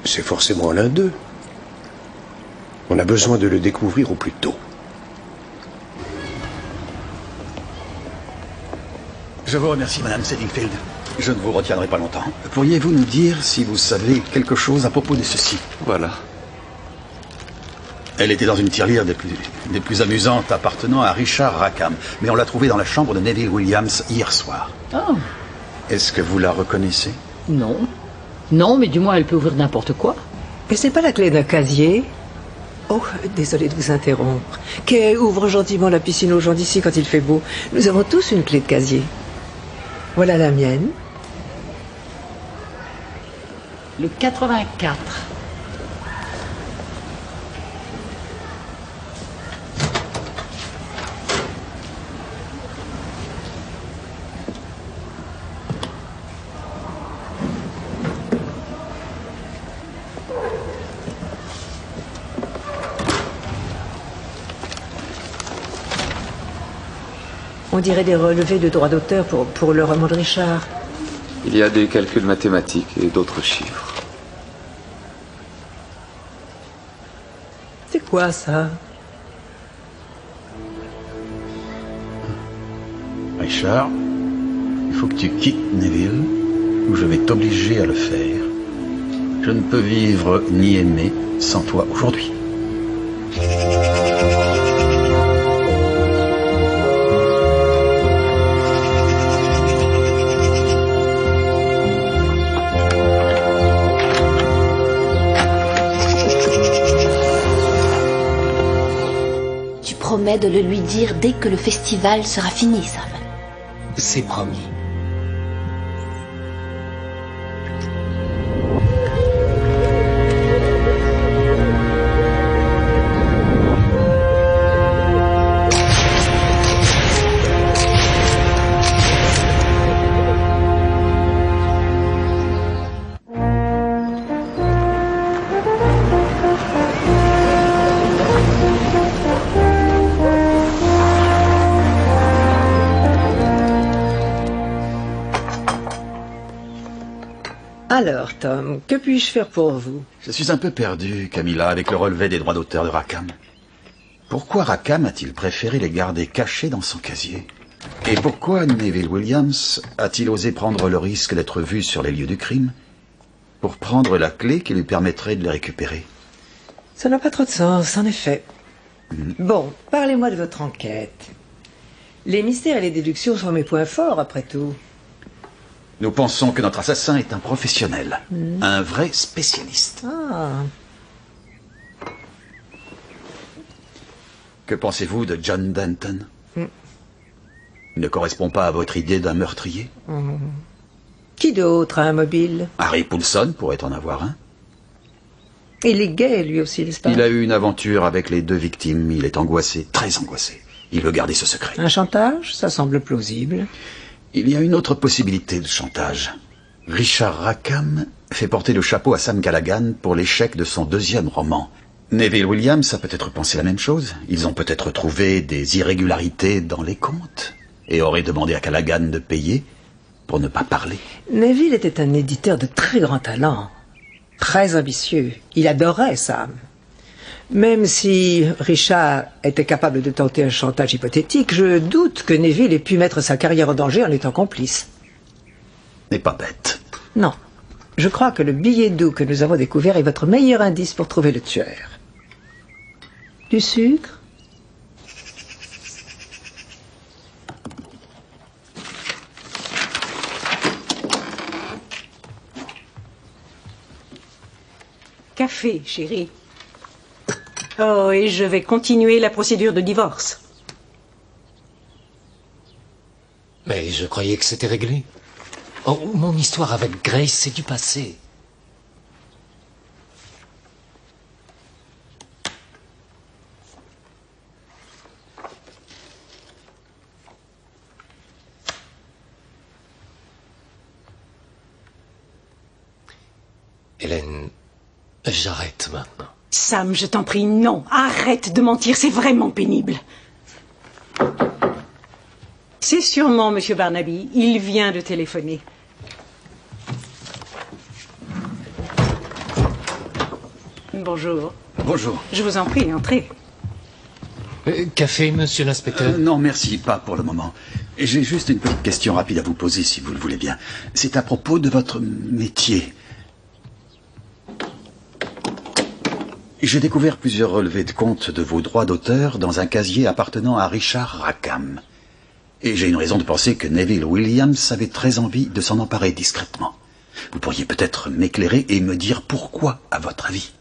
c'est forcément l'un d'eux. On a besoin de le découvrir au plus tôt. Je vous remercie, Madame Sedingfield. Je ne vous retiendrai pas longtemps. Pourriez-vous nous dire si vous savez quelque chose à propos de ceci? Voilà. Elle était dans une tirelire des plus amusantes appartenant à Richard Rackham, mais on l'a trouvée dans la chambre de Neville Williams hier soir. Oh. Est-ce que vous la reconnaissez? Non. Non, mais du moins elle peut ouvrir n'importe quoi. Mais c'est pas la clé d'un casier? Oh, désolé de vous interrompre. Kay, ouvre gentiment la piscine aux gens d'ici quand il fait beau. Nous avons tous une clé de casier. Voilà la mienne. Le 84. On dirait des relevés de droits d'auteur pour le roman de Richard. Il y a des calculs mathématiques et d'autres chiffres. C'est quoi ça? Richard, il faut que tu quittes Neville, ou je vais t'obliger à le faire. Je ne peux vivre ni aimer sans toi aujourd'hui. Promets de le lui dire dès que le festival sera fini, Sam. C'est promis. Alors, Tom, que puis-je faire pour vous? Je suis un peu perdu, Camilla, avec le relevé des droits d'auteur de Rackham. Pourquoi Rackham a-t-il préféré les garder cachés dans son casier? Et pourquoi Neville Williams a-t-il osé prendre le risque d'être vu sur les lieux du crime pour prendre la clé qui lui permettrait de les récupérer? Ça n'a pas trop de sens, en effet. Bon, parlez-moi de votre enquête. Les mystères et les déductions sont mes points forts, après tout. Nous pensons que notre assassin est un professionnel, un vrai spécialiste. Ah. Que pensez-vous de John Denton? Il ne correspond pas à votre idée d'un meurtrier? Qui d'autre a un mobile? Harry Poulson pourrait en avoir un. Il est gay, lui aussi, n'est-ce pas? Il a eu une aventure avec les deux victimes. Il est angoissé, très angoissé. Il veut garder ce secret. Un chantage? Ça semble plausible. Il y a une autre possibilité de chantage. Richard Rackham fait porter le chapeau à Sam Callaghan pour l'échec de son deuxième roman. Neville Williams a peut-être pensé la même chose. Ils ont peut-être trouvé des irrégularités dans les comptes et auraient demandé à Callaghan de payer pour ne pas parler. Neville était un éditeur de très grand talent, très ambitieux. Il adorait Sam. Même si Richard était capable de tenter un chantage hypothétique, je doute que Neville ait pu mettre sa carrière en danger en étant complice. N'est pas bête. Non. Je crois que le billet doux que nous avons découvert est votre meilleur indice pour trouver le tueur. Du sucre? Café, chérie. Oh, et je vais continuer la procédure de divorce. Mais je croyais que c'était réglé. Oh, mon histoire avec Grace, c'est du passé. Hélène, j'arrête maintenant. Sam, je t'en prie, non. Arrête de mentir, c'est vraiment pénible. C'est sûrement Monsieur Barnaby. Il vient de téléphoner. Bonjour. Bonjour. Je vous en prie, entrez. Café, monsieur l'inspecteur? Non, merci, pas pour le moment. J'ai juste une petite question rapide à vous poser, si vous le voulez bien. C'est à propos de votre métier. J'ai découvert plusieurs relevés de compte de vos droits d'auteur dans un casier appartenant à Richard Rackham. Et j'ai une raison de penser que Neville Williams avait très envie de s'en emparer discrètement. Vous pourriez peut-être m'éclairer et me dire pourquoi, à votre avis.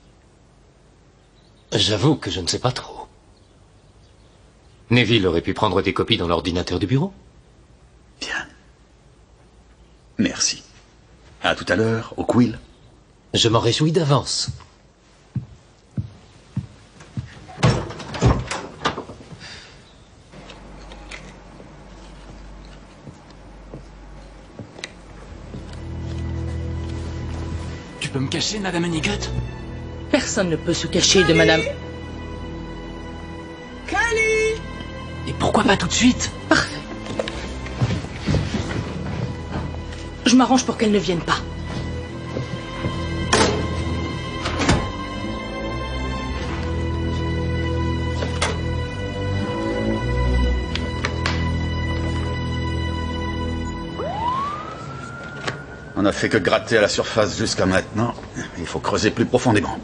J'avoue que je ne sais pas trop. Neville aurait pu prendre des copies dans l'ordinateur du bureau. Bien. Merci. À tout à l'heure, au Quill. Je m'en réjouis d'avance. Tu peux me cacher, Madame Honeycutt? Personne ne peut se cacher de Madame... Cali! Et pourquoi pas tout de suite? Parfait. Je m'arrange pour qu'elle ne vienne pas. On n'a fait que gratter à la surface jusqu'à maintenant. Il faut creuser plus profondément.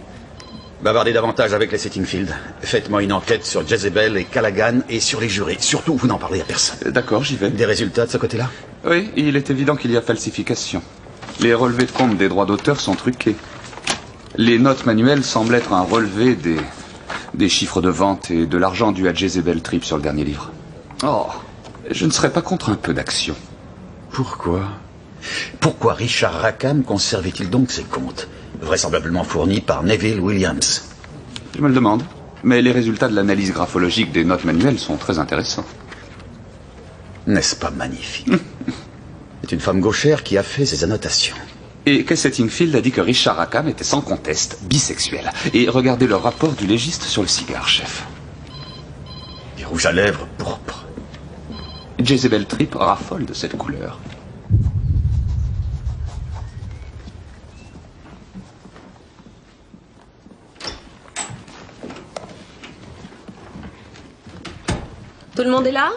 Bavardez davantage avec les Settingfield. Faites-moi une enquête sur Jezebel et Callaghan et sur les jurés. Surtout, vous n'en parlez à personne. D'accord, j'y vais. Des résultats de ce côté-là? Oui, il est évident qu'il y a falsification. Les relevés de compte des droits d'auteur sont truqués. Les notes manuelles semblent être un relevé des chiffres de vente et de l'argent dû à Jezebel Tripp sur le dernier livre. Oh, je ne serais pas contre un peu d'action. Pourquoi? Pourquoi Richard Rackham conservait-il donc ses comptes, vraisemblablement fournis par Neville Williams? Je me le demande. Mais les résultats de l'analyse graphologique des notes manuelles sont très intéressants. N'est-ce pas magnifique? C'est une femme gauchère qui a fait ces annotations. Et Kay Settingfield a dit que Richard Rackham était sans conteste bisexuel. Et regardez le rapport du légiste sur le cigare, chef. Des rouges à lèvres pourpres. Jezebel Tripp raffole de cette couleur. Tout le monde est là?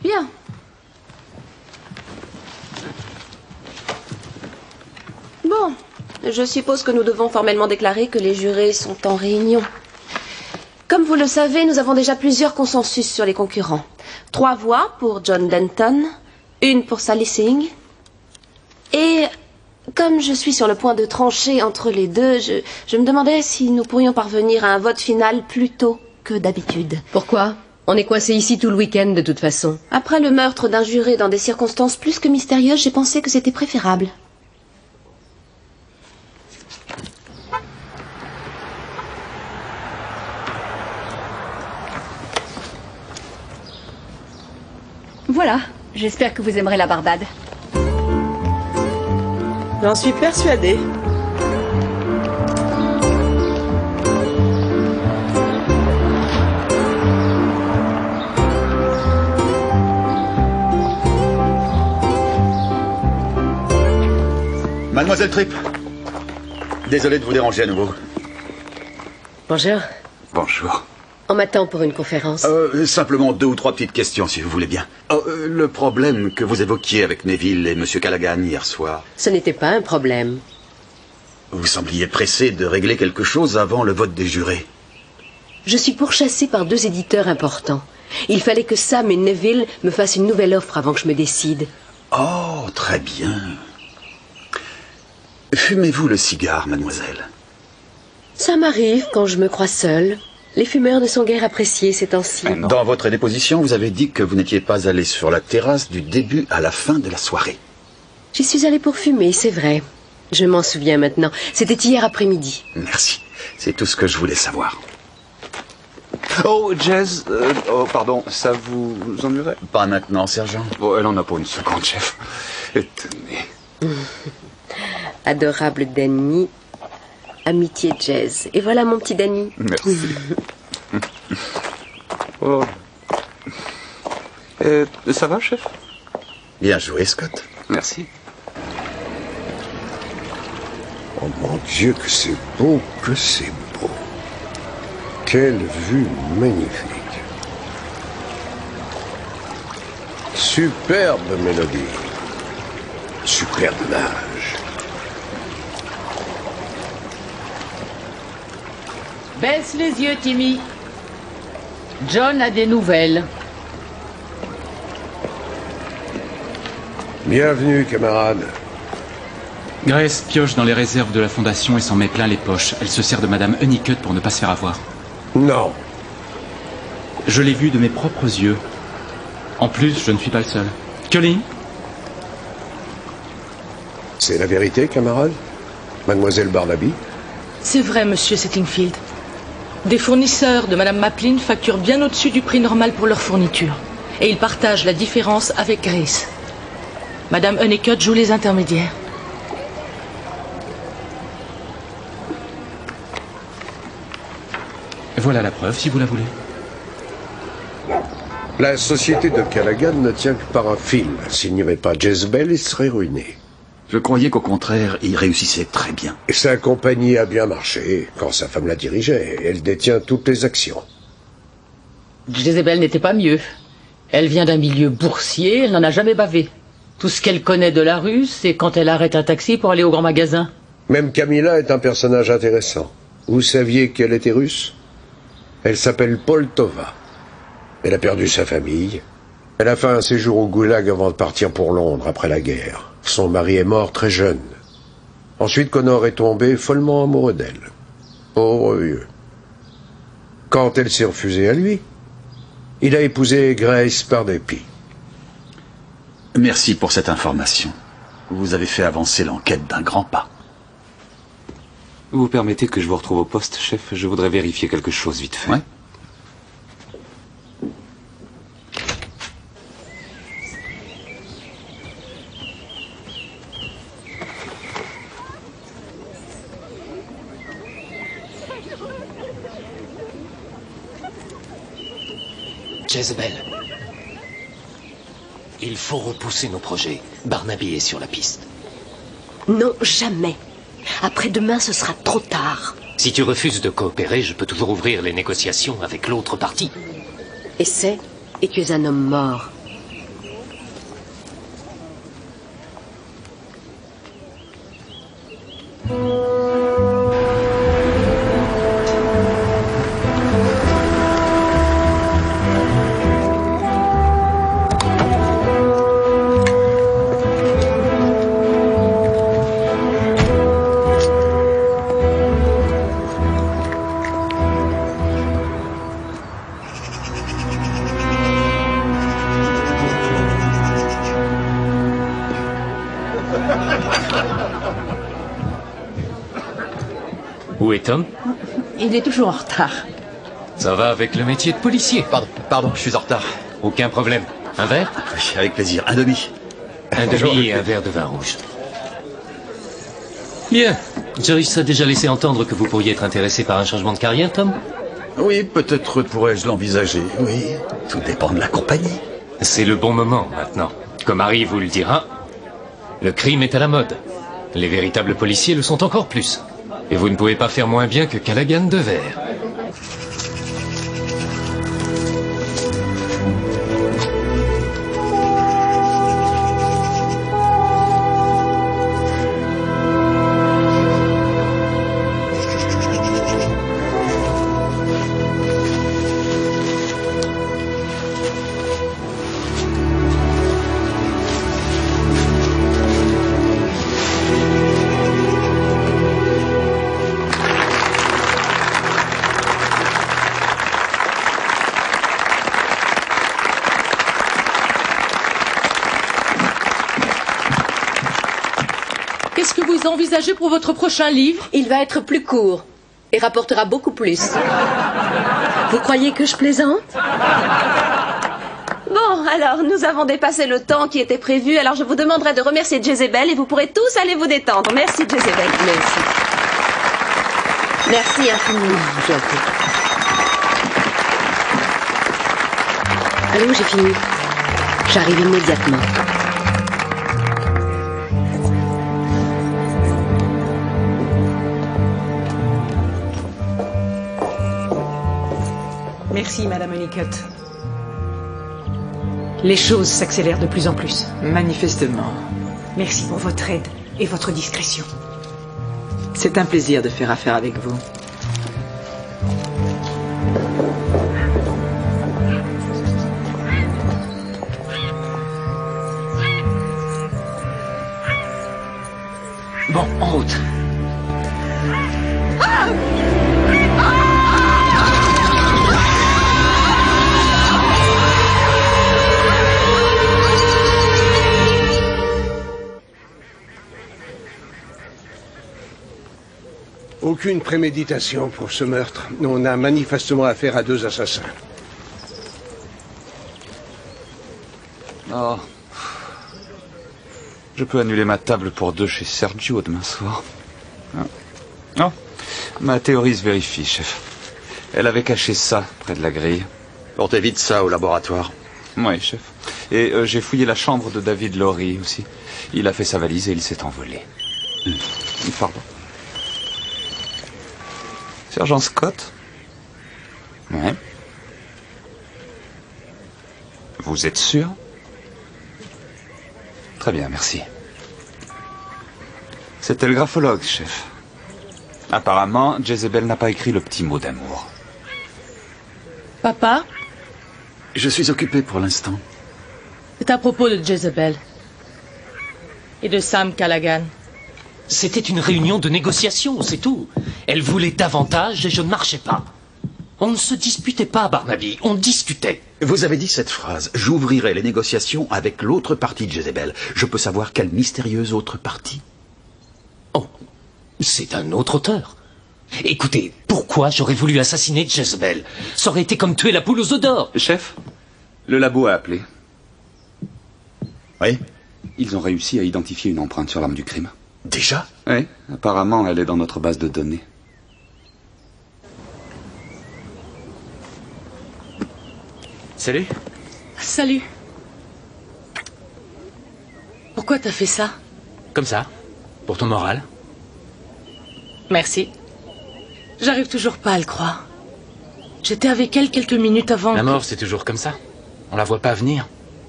Bien. Bon, je suppose que nous devons formellement déclarer que les jurés sont en réunion. Comme vous le savez, nous avons déjà plusieurs consensus sur les concurrents. 3 voix pour John Denton, 1 pour Sally Singh. Et comme je suis sur le point de trancher entre les deux, je me demandais si nous pourrions parvenir à un vote final plus tôt que d'habitude. Pourquoi? On est coincé ici tout le week-end de toute façon. Après le meurtre d'un juré dans des circonstances plus que mystérieuses, j'ai pensé que c'était préférable. Voilà, j'espère que vous aimerez la Barbade. J'en suis persuadée. Mademoiselle Tripp, désolé de vous déranger à nouveau. Bonjour. Bonjour. On m'attend pour une conférence. Simplement 2 ou 3 petites questions, si vous voulez bien. Le problème que vous évoquiez avec Neville et M. Callaghan hier soir. Ce n'était pas un problème. Vous sembliez pressé de régler quelque chose avant le vote des jurés. Je suis pourchassée par 2 éditeurs importants. Il fallait que Sam et Neville me fassent une nouvelle offre avant que je me décide. Oh, très bien. Fumez-vous le cigare, mademoiselle? Ça m'arrive quand je me crois seule. Les fumeurs ne sont guère appréciés ces temps-ci. Dans votre déposition, vous avez dit que vous n'étiez pas allé sur la terrasse du début à la fin de la soirée. J'y suis allée pour fumer, c'est vrai. Je m'en souviens maintenant. C'était hier après-midi. Merci. C'est tout ce que je voulais savoir. Oh, Jazz, pardon, ça vous ennuierait? Pas maintenant, sergent. Bon, elle en a pour une seconde, chef. Tenez. Adorable Danny. Amitié Jazz. Et voilà mon petit Danny. Merci. Oh. Ça va, chef? Bien joué, Scott. Merci. Oh mon Dieu, que c'est beau, que c'est beau. Quelle vue magnifique. Superbe mélodie. Superbe image. Baisse les yeux, Timmy. John a des nouvelles. Bienvenue, camarade. Grace pioche dans les réserves de la Fondation et s'en met plein les poches. Elle se sert de Madame Honeycutt pour ne pas se faire avoir. Non. Je l'ai vu de mes propres yeux. En plus, je ne suis pas le seul. Colleen? C'est la vérité, camarade? Mademoiselle Barnaby? C'est vrai, monsieur Settingfield. Des fournisseurs de Madame Maplin facturent bien au-dessus du prix normal pour leurs fournitures. Et ils partagent la différence avec Grace. Madame Honeycutt joue les intermédiaires. Voilà la preuve, si vous la voulez. La société de Callaghan ne tient que par un fil. S'il n'y avait pas Jezebel, il serait ruiné. Je croyais qu'au contraire, il réussissait très bien. Et sa compagnie a bien marché quand sa femme la dirigeait. Elle détient toutes les actions. Jezebel n'était pas mieux. Elle vient d'un milieu boursier, elle n'en a jamais bavé. Tout ce qu'elle connaît de la rue, c'est quand elle arrête un taxi pour aller au grand magasin. Même Camilla est un personnage intéressant. Vous saviez qu'elle était russe? Elle s'appelle Poltova. Elle a perdu sa famille. Elle a fait un séjour au goulag avant de partir pour Londres après la guerre. Son mari est mort très jeune. Ensuite, Connor est tombé follement amoureux d'elle. Pauvre vieux. Quand elle s'est refusée à lui, il a épousé Grace par dépit. Merci pour cette information. Vous avez fait avancer l'enquête d'un grand pas. Vous permettez que je vous retrouve au poste, chef? Je voudrais vérifier quelque chose vite fait. Ouais. Jezebel. Il faut repousser nos projets. Barnaby est sur la piste. Non, jamais. Après-demain, ce sera trop tard. Si tu refuses de coopérer, je peux toujours ouvrir les négociations avec l'autre partie. Essaie, et tu es un homme mort. Où est Tom? Il est toujours en retard. Ça va avec le métier de policier. Pardon, je suis en retard. Aucun problème. Un verre? Oui, avec plaisir. Un demi. Un demi et un verre de vin rouge. Bien. Joyce a déjà laissé entendre que vous pourriez être intéressé par un changement de carrière, Tom? Oui, peut-être pourrais-je l'envisager. Oui, tout dépend de la compagnie. C'est le bon moment, maintenant. Comme Harry vous le dira, le crime est à la mode. Les véritables policiers le sont encore plus. Et vous ne pouvez pas faire moins bien que Callaghan de verre. Qu'est-ce que vous envisagez pour votre prochain livre? Il va être plus court et rapportera beaucoup plus. Vous croyez que je plaisante? Bon, alors, nous avons dépassé le temps qui était prévu, alors je vous demanderai de remercier Jezebel et vous pourrez tous aller vous détendre. Merci, Jezebel. Merci. Merci infiniment. Allô, j'ai fini. J'arrive immédiatement. Merci, Madame Honeycutt. Les choses s'accélèrent de plus en plus. Manifestement. Merci pour votre aide et votre discrétion. C'est un plaisir de faire affaire avec vous. Bon, en route. Aucune préméditation pour ce meurtre. On a manifestement affaire à deux assassins. Oh. Je peux annuler ma table pour deux chez Sergio demain soir. Oh. Ma théorie se vérifie, chef. Elle avait caché ça près de la grille. Portez vite ça au laboratoire. Oui, chef. Et j'ai fouillé la chambre de David Lowry aussi. Il a fait sa valise et il s'est envolé. Pardon. Sergent Scott? Ouais. Vous êtes sûr? Très bien, merci. C'était le graphologue, chef. Apparemment, Jezebel n'a pas écrit le petit mot d'amour. Papa, Je suis occupé pour l'instant. c'est à propos de Jezebel. Et de Sam Callaghan. C'était une réunion de négociation, c'est tout. Elle voulait davantage et je ne marchais pas. On ne se disputait pas, Barnaby, on discutait. Vous avez dit cette phrase. J'ouvrirai les négociations avec l'autre partie de Jezebel. Je peux savoir quelle mystérieuse autre partie? Oh, c'est un autre auteur. Écoutez, pourquoi j'aurais voulu assassiner Jezebel? Ça aurait été comme tuer la poule aux œufs d'or. Chef, le labo a appelé. Oui? Ils ont réussi à identifier une empreinte sur l'arme du crime. Déjà? Oui, apparemment, elle est dans notre base de données. Salut. Salut. Pourquoi t'as fait ça? Comme ça, pour ton moral. Merci. J'arrive toujours pas à le croire. J'étais avec elle quelques minutes avant... La mort, c'est toujours comme ça. On la voit pas venir.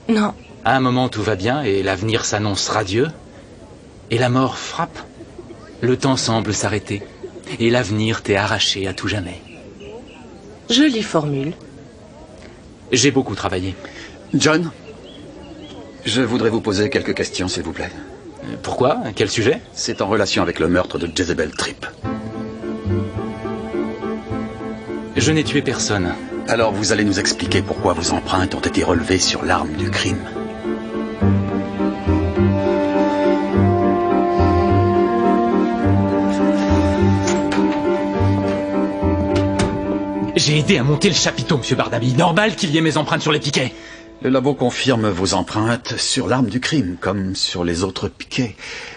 Non. À un moment, tout va bien et l'avenir s'annonce radieux. Et la mort frappe. Le temps semble s'arrêter. Et l'avenir t'est arraché à tout jamais. Jolie formule. J'ai beaucoup travaillé. John, je voudrais vous poser quelques questions, s'il vous plaît. Pourquoi? Quel sujet? C'est en relation avec le meurtre de Jezebel Tripp. Je n'ai tué personne. Alors vous allez nous expliquer pourquoi vos empreintes ont été relevées sur l'arme du crime. J'ai aidé à monter le chapiteau, monsieur Barnaby. Normal qu'il y ait mes empreintes sur les piquets. Le labo confirme vos empreintes sur l'arme du crime, comme sur les autres piquets.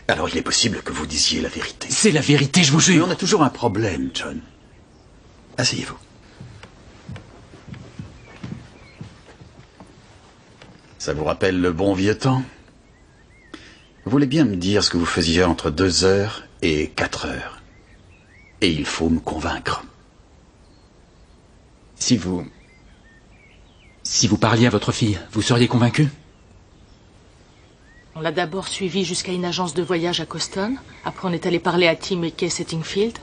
Alors il est possible que vous disiez la vérité. C'est la vérité, je vous jure. Mais on a toujours un problème, John. Asseyez-vous. Ça vous rappelle le bon vieux temps? Vous voulez bien me dire ce que vous faisiez entre 2 heures et 4 heures. Et il faut me convaincre. Si vous parliez à votre fille, vous seriez convaincu? On l'a d'abord suivi jusqu'à une agence de voyage à Coston. Après, on est allé parler à Tim et Kay Settingfield.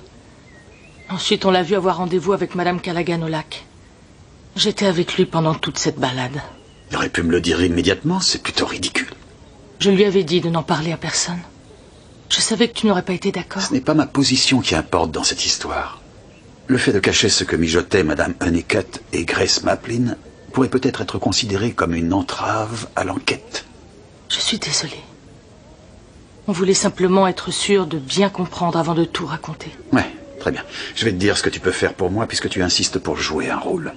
Ensuite, on l'a vu avoir rendez-vous avec Madame Callaghan au lac. J'étais avec lui pendant toute cette balade. Il aurait pu me le dire immédiatement, c'est plutôt ridicule. Je lui avais dit de n'en parler à personne. Je savais que tu n'aurais pas été d'accord. Ce n'est pas ma position qui importe dans cette histoire. Le fait de cacher ce que mijotaient Madame Honeycutt et Grace Maplin pourrait peut-être être considéré comme une entrave à l'enquête. Je suis désolée. On voulait simplement être sûr de bien comprendre avant de tout raconter. Ouais, très bien. Je vais te dire ce que tu peux faire pour moi puisque tu insistes pour jouer un rôle.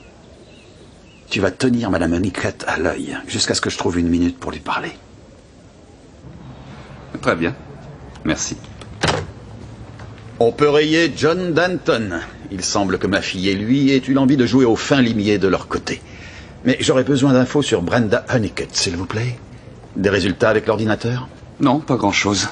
Tu vas tenir Madame Honeycutt à l'œil, jusqu'à ce que je trouve une minute pour lui parler. Très bien. Merci. On peut rayer John Danton. Il semble que ma fille et lui aient eu l'envie de jouer au fin limier de leur côté. Mais j'aurais besoin d'infos sur Brenda Honeycutt, s'il vous plaît. Des résultats avec l'ordinateur? Non, pas grand-chose.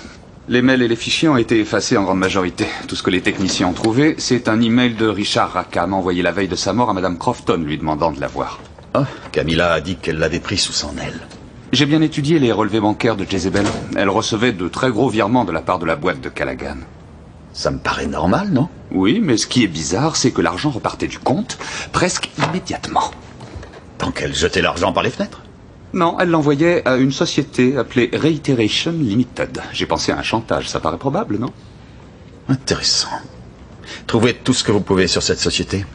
Les mails et les fichiers ont été effacés en grande majorité. Tout ce que les techniciens ont trouvé, c'est un email de Richard Rackham envoyé la veille de sa mort à Madame Crofton lui demandant de la voir. Ah, Camilla a dit qu'elle l'avait pris sous son aile. J'ai bien étudié les relevés bancaires de Jezebel. Elle recevait de très gros virements de la part de la boîte de Callaghan. Ça me paraît normal, non? Oui, mais ce qui est bizarre, c'est que l'argent repartait du compte presque immédiatement. Donc elle jetait l'argent par les fenêtres? Non, elle l'envoyait à une société appelée Reiteration Limited. J'ai pensé à un chantage, ça paraît probable, non? Intéressant. Trouvez tout ce que vous pouvez sur cette société.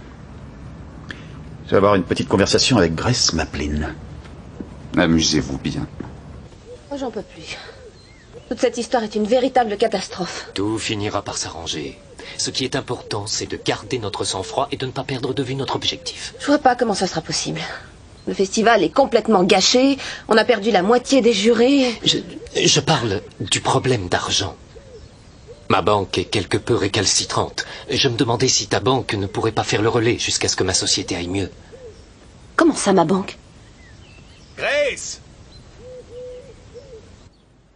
Je vais avoir une petite conversation avec Grace Maplin. Amusez-vous bien. Moi, j'en peux plus. Toute cette histoire est une véritable catastrophe. Tout finira par s'arranger. Ce qui est important, c'est de garder notre sang-froid et de ne pas perdre de vue notre objectif. Je vois pas comment ça sera possible. Le festival est complètement gâché, on a perdu la moitié des jurés. Je parle du problème d'argent. Ma banque est quelque peu récalcitrante. Je me demandais si ta banque ne pourrait pas faire le relais jusqu'à ce que ma société aille mieux. Comment ça, ma banque? Grace!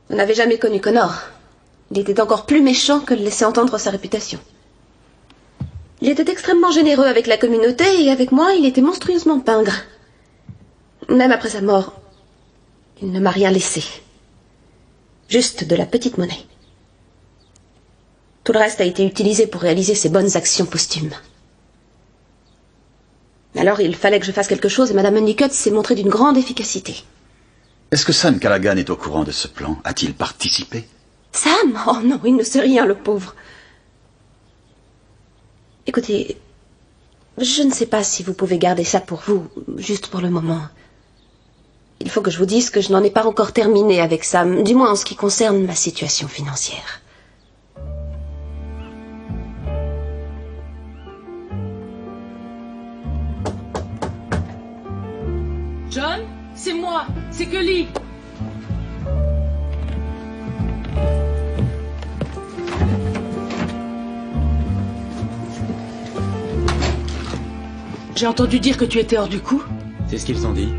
Vous n'avez jamais connu Connor. Il était encore plus méchant que le laissait entendre sa réputation. Il était extrêmement généreux avec la communauté et avec moi, il était monstrueusement pingre. Même après sa mort, il ne m'a rien laissé. Juste de la petite monnaie. Tout le reste a été utilisé pour réaliser ses bonnes actions posthumes. Alors il fallait que je fasse quelque chose et Madame Honeycutt s'est montrée d'une grande efficacité. Est-ce que Sam Callaghan est au courant de ce plan? A-t-il participé? Sam? Oh non, il ne sait rien, le pauvre. Écoutez, je ne sais pas si vous pouvez garder ça pour vous, juste pour le moment. Il faut que je vous dise que je n'en ai pas encore terminé avec Sam, du moins en ce qui concerne ma situation financière. John, c'est moi, c'est Cully. J'ai entendu dire que tu étais hors du coup. C'est ce qu'ils ont dit.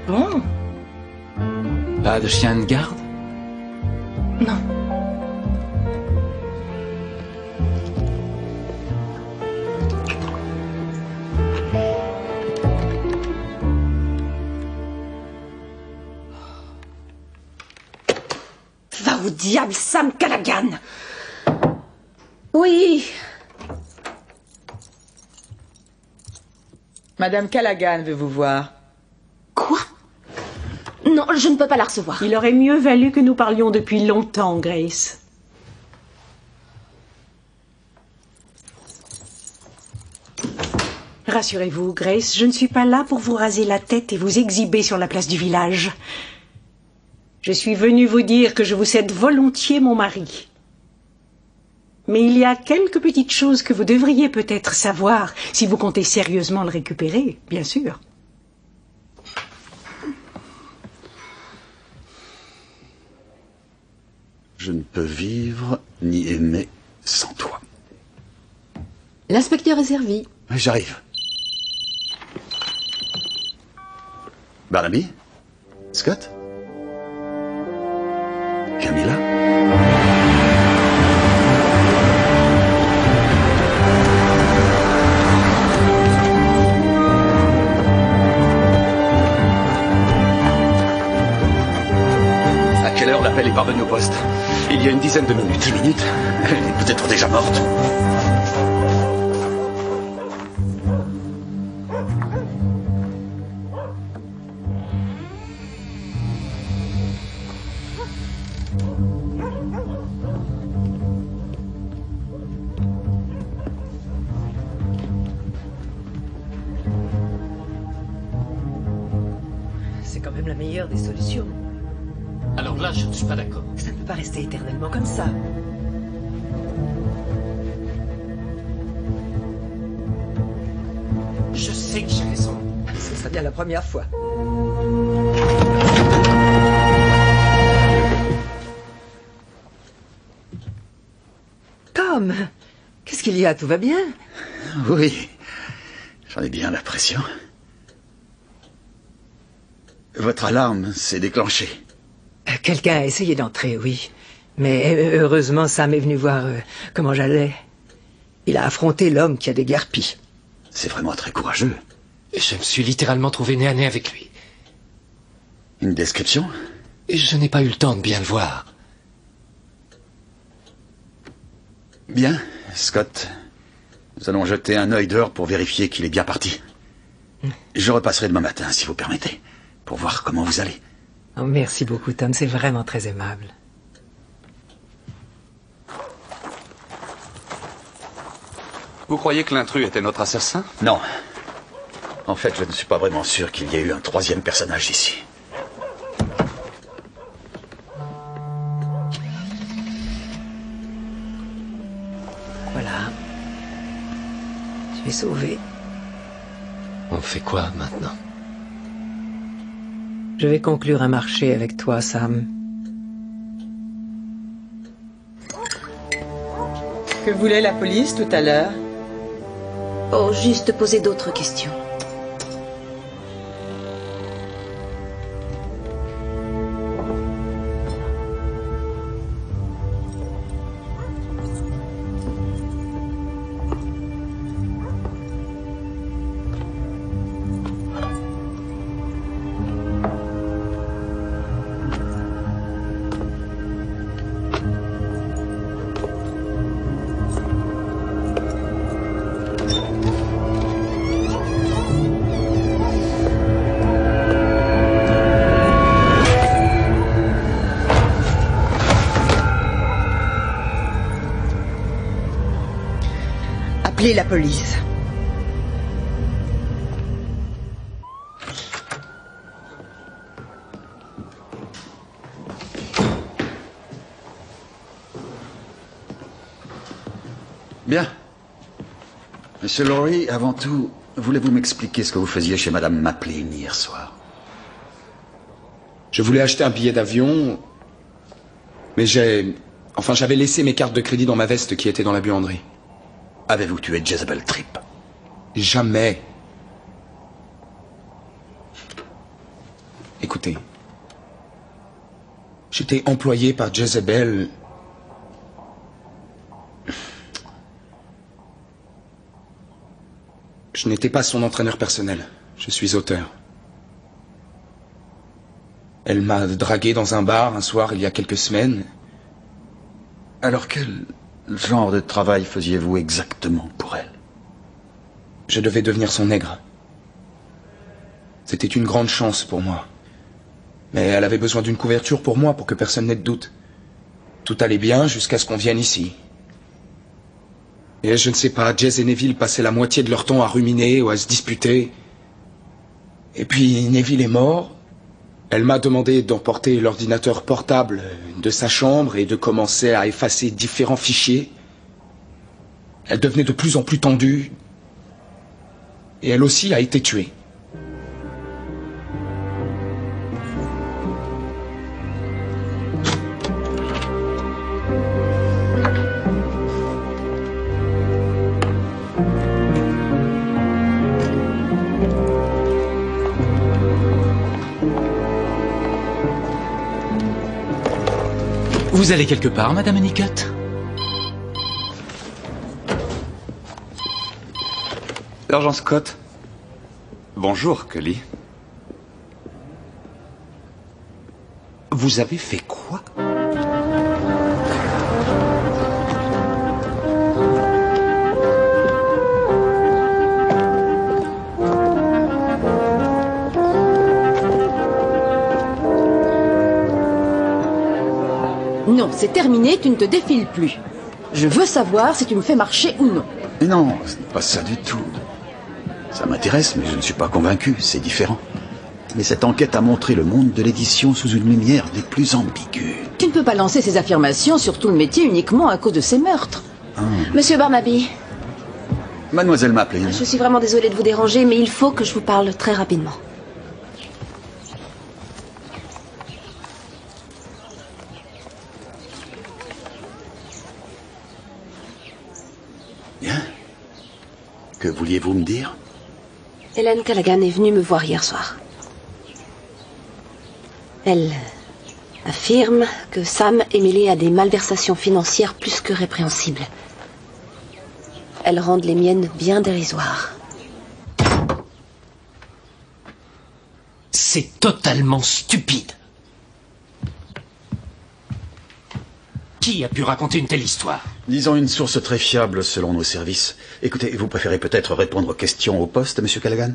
Bon. Pas de chien de garde? Non. Va au diable, Sam Callaghan! Oui. Madame Callaghan veut vous voir. Quoi? Non, je ne peux pas la recevoir. Il aurait mieux valu que nous parlions depuis longtemps, Grace. Rassurez-vous, Grace, je ne suis pas là pour vous raser la tête et vous exhiber sur la place du village. Je suis venue vous dire que je vous cède volontiers mon mari. Mais il y a quelques petites choses que vous devriez peut-être savoir si vous comptez sérieusement le récupérer, bien sûr. Je ne peux vivre ni aimer sans toi. L'inspecteur est servi. J'arrive. Barnaby? Scott? Camilla? À quelle heure l'appel est parvenu au poste? Il y a une dizaine de minutes. 10 minutes? Elle est peut-être déjà morte. C'est quand même la meilleure des solutions. Alors là, je ne suis pas d'accord. Ça ne peut pas rester éternellement comme ça. Je sais que j'ai raison. C'est serait bien la première fois. Tom, qu'est-ce qu'il y a? Tout va bien? Oui, j'en ai bien l'impression. Votre alarme s'est déclenchée. Quelqu'un a essayé d'entrer, oui. Mais heureusement, Sam est venu voir comment j'allais. Il a affronté l'homme qui a déguerpi. C'est vraiment très courageux. Je me suis littéralement trouvé nez à nez avec lui. Une description? Je n'ai pas eu le temps de bien le voir. Bien, Scott. Nous allons jeter un œil dehors pour vérifier qu'il est bien parti. Je repasserai demain matin, si vous permettez, pour voir comment vous allez. Oh, merci beaucoup, Tom. C'est vraiment très aimable. Vous croyez que l'intrus était notre assassin? Non. En fait, je ne suis pas vraiment sûr qu'il y ait eu un troisième personnage ici. Voilà. Tu es sauvé. On fait quoi maintenant? Je vais conclure un marché avec toi, Sam. Que voulait la police tout à l'heure? Oh, juste poser d'autres questions. Appelez la police. Bien. Monsieur Lowry, avant tout, voulez-vous m'expliquer ce que vous faisiez chez Madame Maplin hier soir? Je voulais acheter un billet d'avion, mais j'avais laissé mes cartes de crédit dans ma veste qui était dans la buanderie. Avez-vous tué Jezebel Tripp? Jamais. Écoutez. J'étais employé par Jezebel. Je n'étais pas son entraîneur personnel. Je suis auteur. Elle m'a dragué dans un bar un soir il y a quelques semaines. Alors quel genre de travail faisiez-vous exactement pour elle? Je devais devenir son nègre. C'était une grande chance pour moi. Mais elle avait besoin d'une couverture pour moi, pour que personne n'ait de doute. Tout allait bien jusqu'à ce qu'on vienne ici. Et je ne sais pas, Jez et Neville passaient la moitié de leur temps à ruminer ou à se disputer. Et puis Neville est mort. Elle m'a demandé d'emporter l'ordinateur portable de sa chambre et de commencer à effacer différents fichiers. Elle devenait de plus en plus tendue. Et elle aussi a été tuée. Vous allez quelque part, Madame Honeycutt? Sergent Scott. Bonjour, Cully. Vous avez fait quoi? Non, c'est terminé, tu ne te défiles plus. Je veux savoir si tu me fais marcher ou non. Mais non, ce n'est pas ça du tout. Ça m'intéresse, mais je ne suis pas convaincu, c'est différent. Mais cette enquête a montré le monde de l'édition sous une lumière des plus ambiguës. Tu ne peux pas lancer ces affirmations sur tout le métier uniquement à cause de ces meurtres. Monsieur Barnaby, Mademoiselle Maplin. Je suis vraiment désolée de vous déranger, mais il faut que je vous parle très rapidement. Bien. Que vouliez-vous me dire? Hélène Callaghan est venue me voir hier soir. Elle affirme que Sam est mêlé à des malversations financières plus que répréhensibles. Elles rendent les miennes bien dérisoires. C'est totalement stupide. Qui a pu raconter une telle histoire? Disons une source très fiable selon nos services. Écoutez, vous préférez peut-être répondre aux questions au poste, Monsieur Callaghan?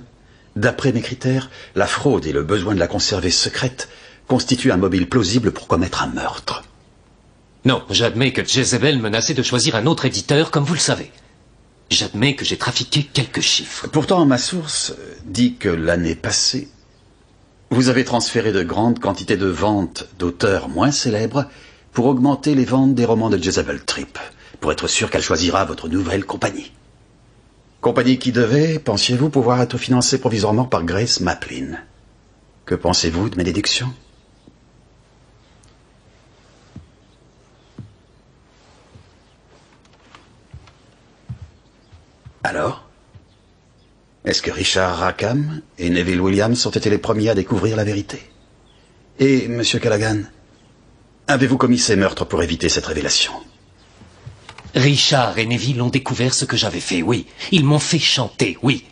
D'après mes critères, la fraude et le besoin de la conserver secrète constituent un mobile plausible pour commettre un meurtre. Non, j'admets que Jezebel menaçait de choisir un autre éditeur, comme vous le savez. J'admets que j'ai trafiqué quelques chiffres. Pourtant, ma source dit que l'année passée, vous avez transféré de grandes quantités de ventes d'auteurs moins célèbres pour augmenter les ventes des romans de Jezebel Tripp, pour être sûr qu'elle choisira votre nouvelle compagnie. Compagnie qui devait, pensiez-vous, pouvoir être financée provisoirement par Grace Maplin. Que pensez-vous de mes déductions? Alors? Est-ce que Richard Rackham et Neville Williams ont été les premiers à découvrir la vérité? Et, Monsieur Callaghan, avez-vous commis ces meurtres pour éviter cette révélation? Richard et Neville ont découvert ce que j'avais fait, oui. Ils m'ont fait chanter, oui.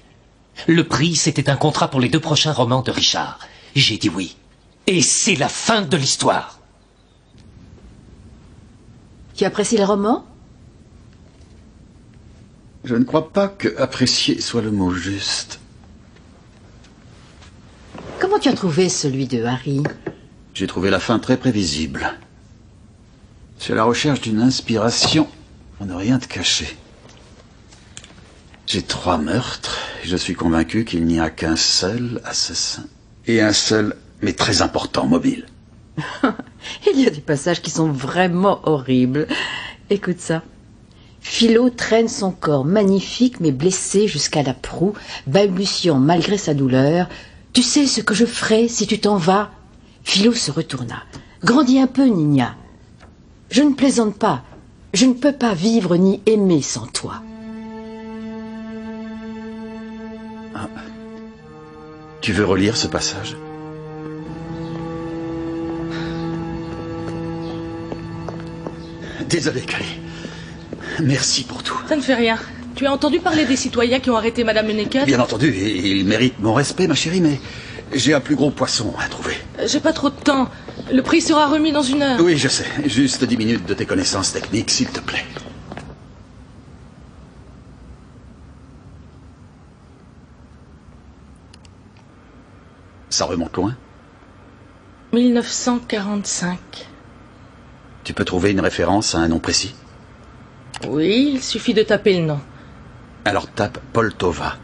Le prix, c'était un contrat pour les 2 prochains romans de Richard. J'ai dit oui. Et c'est la fin de l'histoire. Tu apprécies le roman? Je ne crois pas que apprécier soit le mot juste. Comment tu as trouvé celui de Harry? J'ai trouvé la fin très prévisible. Je suis à la recherche d'une inspiration pour ne rien te cacher. J'ai 3 meurtres et je suis convaincu qu'il n'y a qu'un seul assassin. Et un seul, mais très important, mobile. Il y a des passages qui sont vraiment horribles. Écoute ça. Philo traîne son corps magnifique mais blessé jusqu'à la proue, balbutiant malgré sa douleur. Tu sais ce que je ferai si tu t'en vas? Philo se retourna. Grandis un peu, Nina. Je ne plaisante pas. Je ne peux pas vivre ni aimer sans toi. Ah. Tu veux relire ce passage? Désolé, Kali. Merci pour tout. Ça ne fait rien. Tu as entendu parler des citoyens qui ont arrêté Madame Necker? Bien entendu, il mérite mon respect, ma chérie, mais j'ai un plus gros poisson à trouver. J'ai pas trop de temps. Le prix sera remis dans 1 heure. Oui, je sais. Juste 10 minutes de tes connaissances techniques, s'il te plaît. Ça remonte loin? 1945. Tu peux trouver une référence à un nom précis? Oui, il suffit de taper le nom. Alors tape Poltova.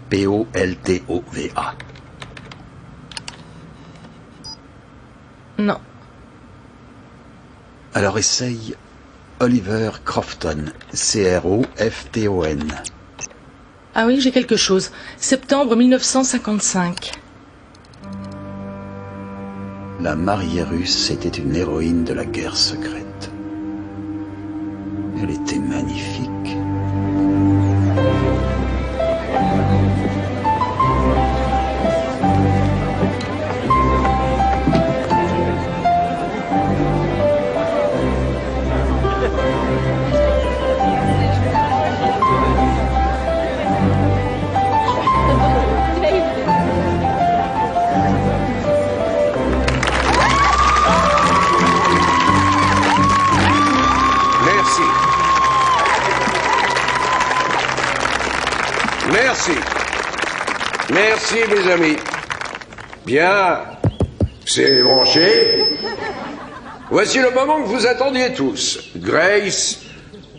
P-O-L-T-O-V-A. Non. Alors essaye Oliver Crofton. C-R-O-F-T-O-N. Ah oui, j'ai quelque chose. Septembre 1955. La mariée russe était une héroïne de la guerre secrète. Elle était magnifique. Merci, mes amis. Bien, c'est branché. Voici le moment que vous attendiez tous. Grace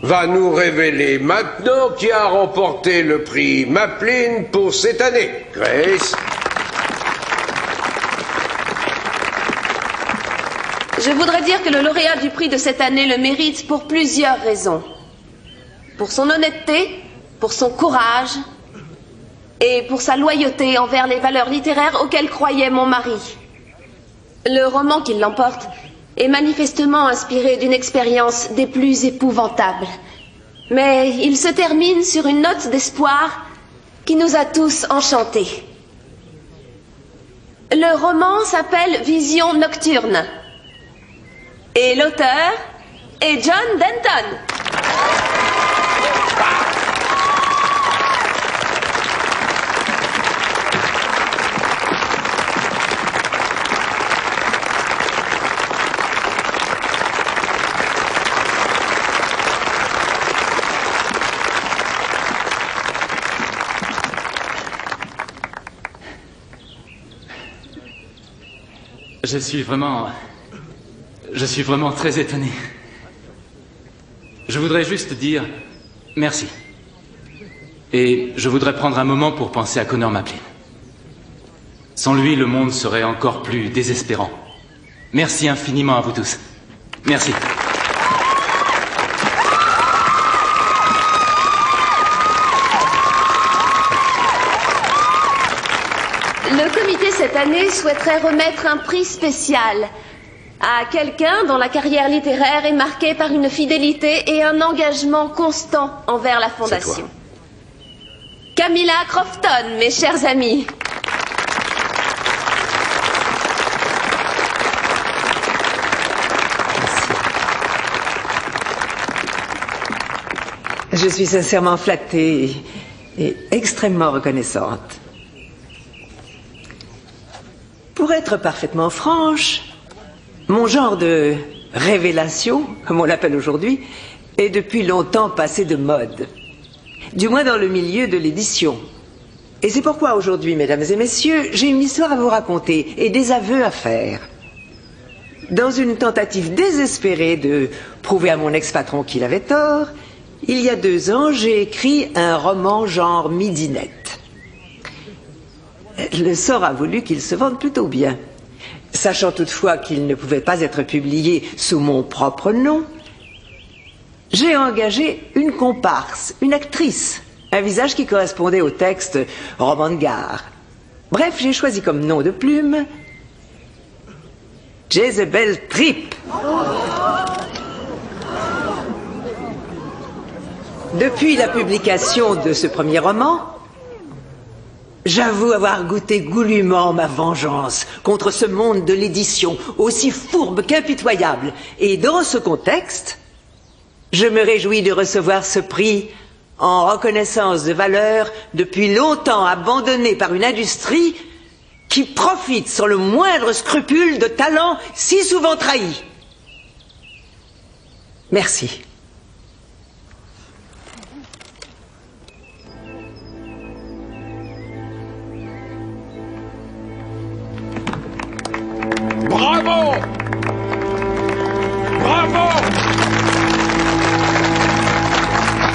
va nous révéler maintenant qui a remporté le prix Maplin pour cette année. Grace. Je voudrais dire que le lauréat du prix de cette année le mérite pour plusieurs raisons. Pour son honnêteté, pour son courage et pour sa loyauté envers les valeurs littéraires auxquelles croyait mon mari. Le roman qui l'emporte est manifestement inspiré d'une expérience des plus épouvantables. Mais il se termine sur une note d'espoir qui nous a tous enchantés. Le roman s'appelle Vision nocturne. Et l'auteur est John Denton. Je suis vraiment très étonné. Je voudrais juste dire merci. Et je voudrais prendre un moment pour penser à Connor Maplin. Sans lui, le monde serait encore plus désespérant. Merci infiniment à vous tous. Merci. Le comité cette année souhaiterait remettre un prix spécial à quelqu'un dont la carrière littéraire est marquée par une fidélité et un engagement constant envers la Fondation. Camilla Crofton, mes chers amis. Je suis sincèrement flattée et extrêmement reconnaissante. Pour être parfaitement franche, mon genre de révélation, comme on l'appelle aujourd'hui, est depuis longtemps passé de mode. Du moins dans le milieu de l'édition. Et c'est pourquoi aujourd'hui, mesdames et messieurs, j'ai une histoire à vous raconter et des aveux à faire. Dans une tentative désespérée de prouver à mon ex-patron qu'il avait tort, il y a 2 ans, j'ai écrit un roman genre midinette. Le sort a voulu qu'il se vende plutôt bien. Sachant toutefois qu'il ne pouvait pas être publié sous mon propre nom, j'ai engagé une comparse, une actrice, un visage qui correspondait au texte roman de gare. Bref, j'ai choisi comme nom de plume Jezebel Tripp. Depuis la publication de ce premier roman, j'avoue avoir goûté goulûment ma vengeance contre ce monde de l'édition, aussi fourbe qu'impitoyable. Et dans ce contexte, je me réjouis de recevoir ce prix en reconnaissance de valeur depuis longtemps abandonnée par une industrie qui profite sans le moindre scrupule de talents si souvent trahis. Merci. Bravo! Bravo!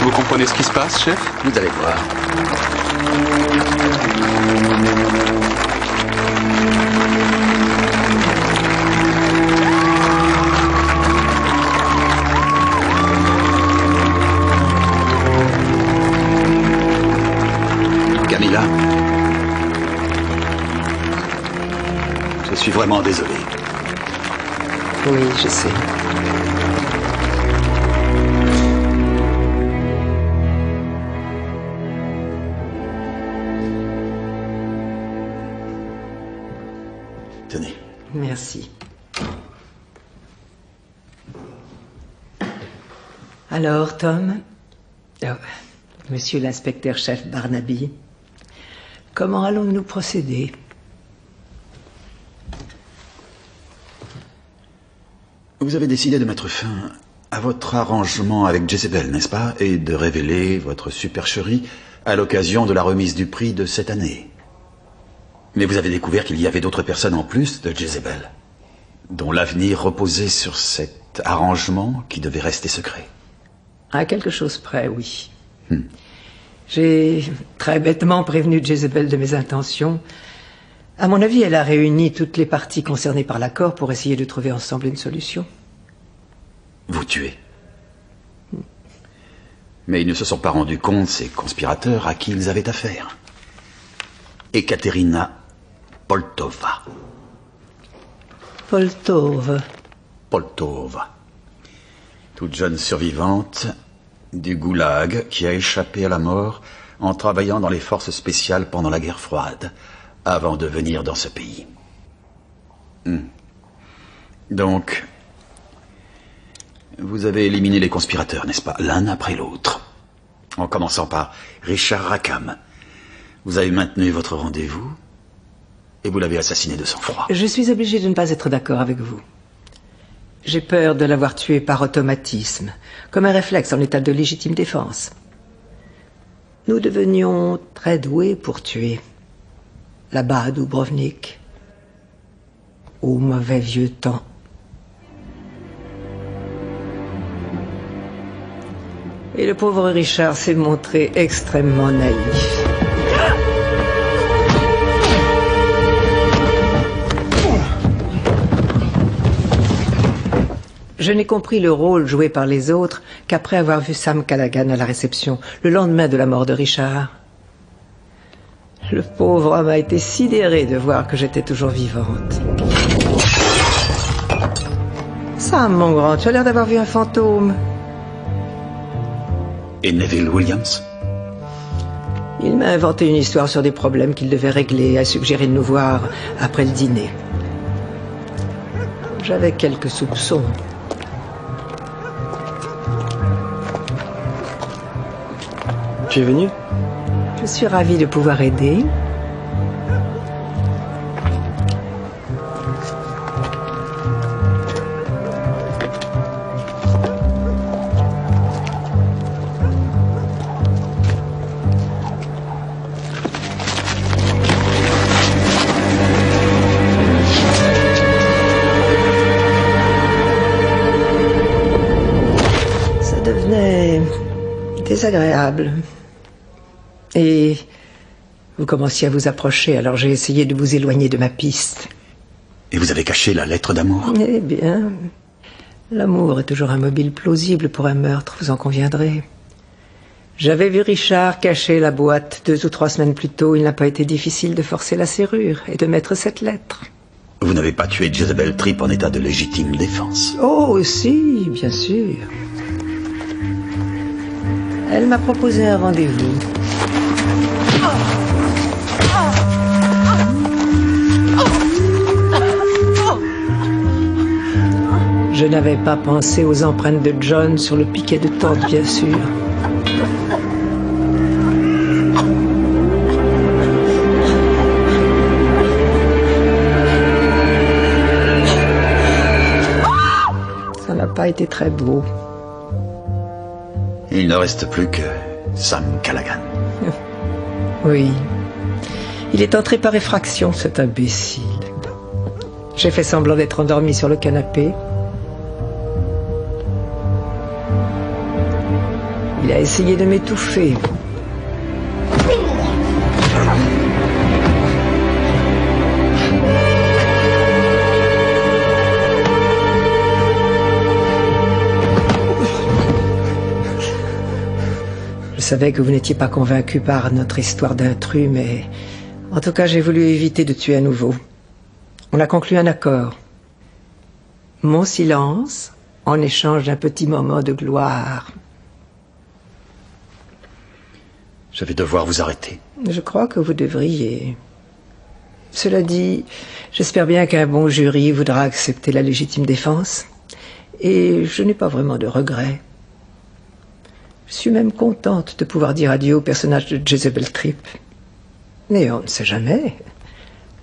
Vous comprenez ce qui se passe, chef? Vous allez voir. Camilla, je suis vraiment désolé. Oui, je sais. Tenez. Merci. Alors, Tom, monsieur l'inspecteur-chef Barnaby, comment allons-nous procéder? Vous avez décidé de mettre fin à votre arrangement avec Jezebel, n'est-ce pas? Et de révéler votre supercherie à l'occasion de la remise du prix de cette année. Mais vous avez découvert qu'il y avait d'autres personnes en plus de Jezebel, dont l'avenir reposait sur cet arrangement qui devait rester secret. À quelque chose près, oui. J'ai très bêtement prévenu Jezebel de mes intentions. À mon avis, elle a réuni toutes les parties concernées par l'accord pour essayer de trouver ensemble une solution. Vous tuez. Mais ils ne se sont pas rendus compte, ces conspirateurs, à qui ils avaient affaire. Ekaterina Poltova. Poltova. Toute jeune survivante du goulag qui a échappé à la mort en travaillant dans les forces spéciales pendant la guerre froide, avant de venir dans ce pays. Donc, vous avez éliminé les conspirateurs, n'est-ce pas, l'un après l'autre. En commençant par Richard Rackham. Vous avez maintenu votre rendez-vous et vous l'avez assassiné de sang-froid. Je suis obligé de ne pas être d'accord avec vous. J'ai peur de l'avoir tué par automatisme, comme un réflexe en état de légitime défense. Nous devenions très doués pour tuer. Là-bas à Dubrovnik, au mauvais vieux temps. Et le pauvre Richard s'est montré extrêmement naïf. Je n'ai compris le rôle joué par les autres qu'après avoir vu Sam Callaghan à la réception, le lendemain de la mort de Richard. Le pauvre homme a été sidéré de voir que j'étais toujours vivante. Sam, mon grand, tu as l'air d'avoir vu un fantôme. Et Neville Williams? Il m'a inventé une histoire sur des problèmes qu'il devait régler et a suggéré de nous voir après le dîner. J'avais quelques soupçons. Tu es venu? Je suis ravie de pouvoir aider. Ça devenait désagréable. Et vous commenciez à vous approcher, alors j'ai essayé de vous éloigner de ma piste. Et vous avez caché la lettre d'amour? Eh bien, l'amour est toujours un mobile plausible pour un meurtre, vous en conviendrez. J'avais vu Richard cacher la boîte 2 ou 3 semaines plus tôt. Il n'a pas été difficile de forcer la serrure et de mettre cette lettre. Vous n'avez pas tué Jezebel Tripp en état de légitime défense? Oh, si, bien sûr. Elle m'a proposé un rendez-vous. Je n'avais pas pensé aux empreintes de John sur le piquet de tente, bien sûr. Ça n'a pas été très beau. Il ne reste plus que Sam Callaghan. Oui. Il est entré par effraction, cet imbécile. J'ai fait semblant d'être endormi sur le canapé. Il a essayé de m'étouffer. Je savais que vous n'étiez pas convaincu par notre histoire d'intrus, mais en tout cas, j'ai voulu éviter de tuer à nouveau. On a conclu un accord. Mon silence en échange d'un petit moment de gloire. Je vais devoir vous arrêter. Je crois que vous devriez. Cela dit, j'espère bien qu'un bon jury voudra accepter la légitime défense. Et je n'ai pas vraiment de regrets. Je suis même contente de pouvoir dire adieu au personnage de Jezebel Tripp. Mais on ne sait jamais.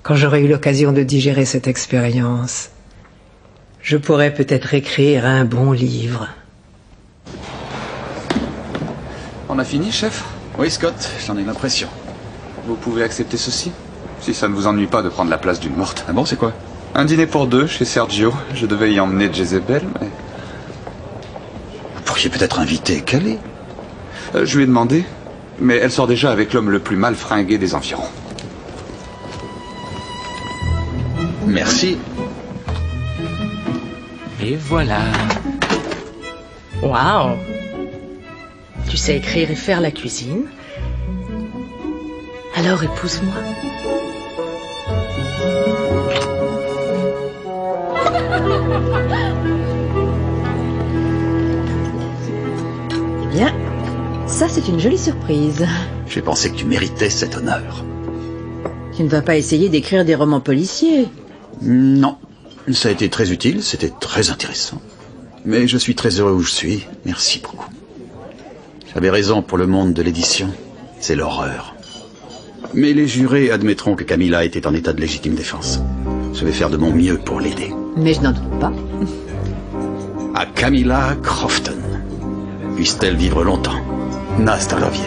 Quand j'aurai eu l'occasion de digérer cette expérience, je pourrais peut-être écrire un bon livre. On a fini, chef? Oui, Scott, j'en ai l'impression. Vous pouvez accepter ceci? Si ça ne vous ennuie pas de prendre la place d'une morte. Ah bon, c'est quoi? Un dîner pour 2 chez Sergio. Je devais y emmener Jezebel, mais... Vous pourriez peut-être inviter Kelly. Je lui ai demandé, mais elle sort déjà avec l'homme le plus mal fringué des environs. Merci. Et voilà. Waouh! Tu sais écrire et faire la cuisine. Alors épouse-moi. Eh bien, ça c'est une jolie surprise. J'ai pensé que tu méritais cet honneur. Tu ne vas pas essayer d'écrire des romans policiers? Non. Ça a été très utile, c'était très intéressant. Mais je suis très heureux où je suis. Merci beaucoup. J'avais raison pour le monde de l'édition. C'est l'horreur. Mais les jurés admettront que Camilla était en état de légitime défense. Je vais faire de mon mieux pour l'aider. Mais je n'en doute pas. À Camilla Crofton. Puisse-t-elle vivre longtemps. Nastalovie.